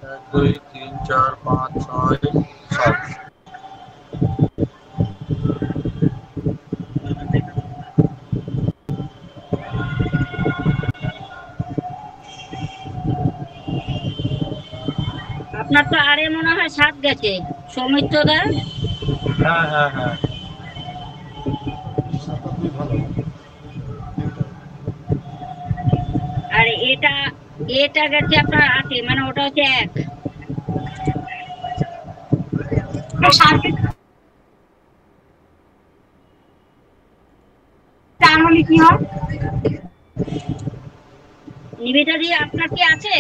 S8: 1 2 3 4 5 6 7।
S2: আপনার তো আরে মনে হয় 7 গেছে সৌমিত্র দা।
S8: হ্যাঁ হ্যাঁ হ্যাঁ,
S2: আর এটা গেছে আপনার 8, মানে ওটা হচ্ছে 1।
S3: হলে কি হয়?
S2: নিবেদিতা দি আপনার কি আছে?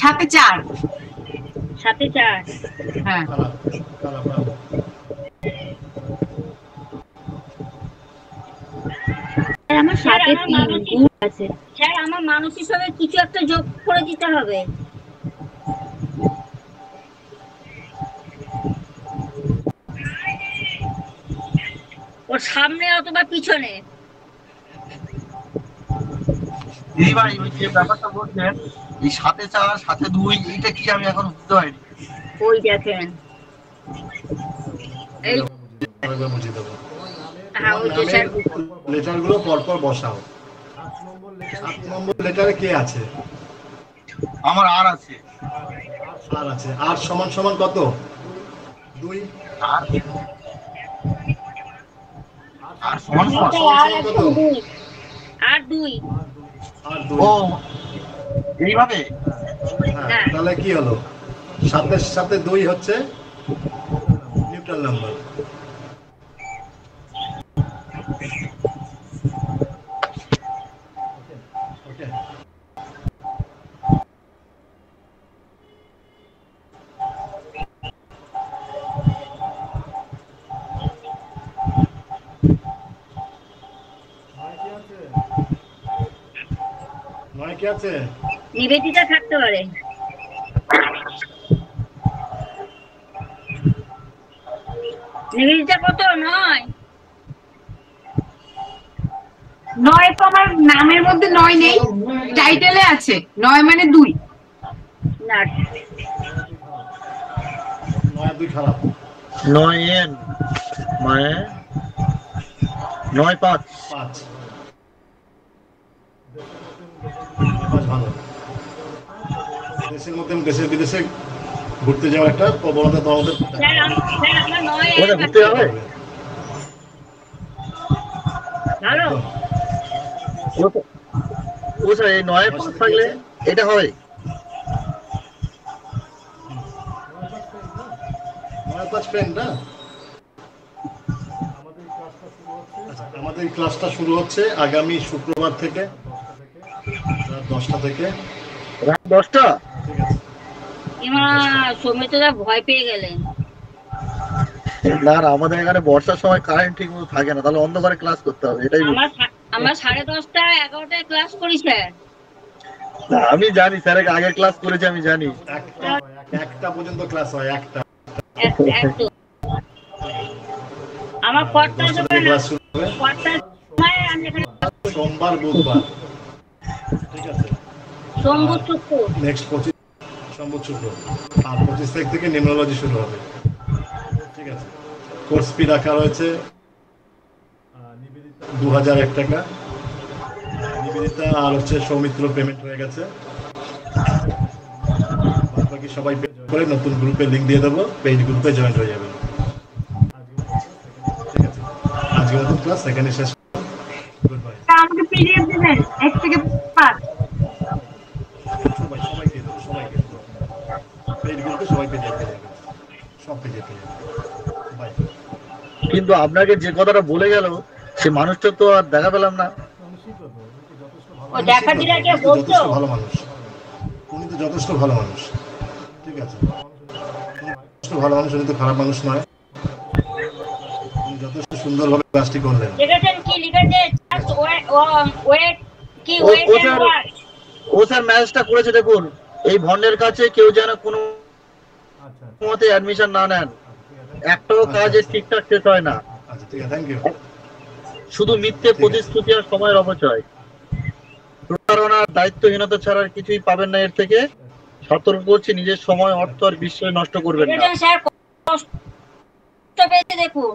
S3: 7 এ 4।
S2: 7 এ 4,
S3: হ্যাঁ।
S10: আমার 7 এ 3 আছে।
S2: স্যার আমার মানুষ হিসেবে কিছু একটা যোগ করে দিতে হবে। সামনে অথবা পিছনে।
S8: এই ভাই ওই যে ব্যাপারটা বলছেন এই 7-4 7-2 এইটা কি আমি এখন বুঝতে পারিনি।
S2: ওই দেখেন এই
S6: আরেকবার বুঝিয়ে দেবো।
S2: হ্যাঁ ওই যে স্যার
S6: লেটারগুলো পরপর বসাও। 7 নম্বর লেটারে কে আছে?
S8: আমার আর আছে।
S6: আর আছে। আর সমান সমান কত? 2।
S8: আর সমান সমান
S6: কত?
S2: আর 2
S6: আর 2।
S8: ও এইভাবে
S6: হ্যাঁ, তাহলে কি হলো? 7 এর সাথে 2 হচ্ছে নিউট্রাল নাম্বার। ওকে। নয় কি আছে?
S2: নিবেদিতা থাকতে পারে। নিবেদিতা কত? 9
S3: 9 তো আমার নামের মধ্যে 9 নেই, টাইটেলে আছে 9 মানে 2।
S2: না
S6: 9 আর 2 খারাপ।
S8: 9n মানে 9-5
S6: 5 ভালো। দেশের মধ্যে দেশের বিদেশে ঘুরতে যাওয়ার একটা প্রবণতা তো আমাদের।
S2: স্যার আমার 9
S8: ওটা ঘুরতে যাবে
S2: ভালো।
S8: ও স্যার এই 9-5 থাকলে এটা হয়।
S6: 9-5 ফ্রেন্ড না? আমাদের এই ক্লাসটা শুরু হচ্ছে আগামী শুক্রবার থেকে রাত 10টা থেকে।
S8: রাত 10টা?
S6: ঠিক আছে।
S2: এমা সৌমিত্রদা ভয় পেয়ে গেলেন।
S8: না না আমাদের এখানে বর্ষার সময় কারেন্ট ঠিক মতো থাকে না, তাহলে অন্ধকারে ক্লাস করতে হবে এটাই।
S2: আমার 10:30টা 11টায় ক্লাস করি স্যার।
S8: না আমি জানি স্যার আগে ক্লাস করেছি আমি জানি।
S6: একটা পর্যন্ত ক্লাস হয়। একটা
S2: একদম আমার কর্তা
S6: ক্লাস শুরু হবে সোমবার বুধবার। ঠিক আছে।
S2: সোমবার শুক্র
S6: নেক্সট 25 সোমবার শুক্র আর 25 তারিখ থেকে নিউমোলজি শুরু হবে। ঠিক আছে। কোর্স ফি রাখা রয়েছে 2001 টাকা। নিবেদিতা আর হচ্ছে সৌমিত্র পেমেন্ট হয়ে গেছে। বাকি সবাই পে করে নতুন গ্রুপে লিংক দিয়ে দেবো, পেইড গ্রুপে জয়েন হয়ে যাবেন। ঠিক আছে। আজকে নতুন ক্লাস এখানে শেষ। Good bye.
S3: আমাকে পিডিএফ দিবেন 1 থেকে 5।
S6: সবাই দিয়ে দেবো, সবাইকে পেইড গ্রুপে সবাই পেয়ে যাবে, সব পেয়ে যাবে। বাই।
S8: কিন্তু আপনাকে যে কথাটা বলে গেল সে মানুষটা তো আর দেখা পেলাম না।
S2: ও দেখা দিলে কি বলতো?
S6: যথেষ্ট ভালো মানুষ। উনি তো যথেষ্ট ভালো মানুষ। ঠিক আছে। যথেষ্ট ভালো মানুষ, উনি তো খারাপ মানুষ নয়। উনি যথেষ্ট সুন্দরভাবে ক্লাসটি করলেন।
S2: দেখেছেন কি লিখেছে? জাস্ট ওয়েট কি ওয়েট এন্ড ওয়াচ।
S8: ও স্যার ম্যাচটা করেছে দেখুন, এই ভন্ডের কাছে কেউ যেন কোনো মতে অ্যাডমিশন না নেন। একটাও কাজে ঠিকঠাক শেষ হয় না।
S6: আচ্ছা ঠিক আছে, থ্যাংক ইউ।
S8: শুধু মিথ্যে প্রতিশ্রুতি আর সময়ের অপচয়, প্রতারণা, দায়িত্বহীনতা ছাড়া আর কিছুই পাবেন না এর থেকে। সতর্ক করছি, নিজের সময়, অর্থ আর বিশ্বয় নষ্ট করবেন না।
S2: স্যার কষ্ট পেয়েছে দেখুন।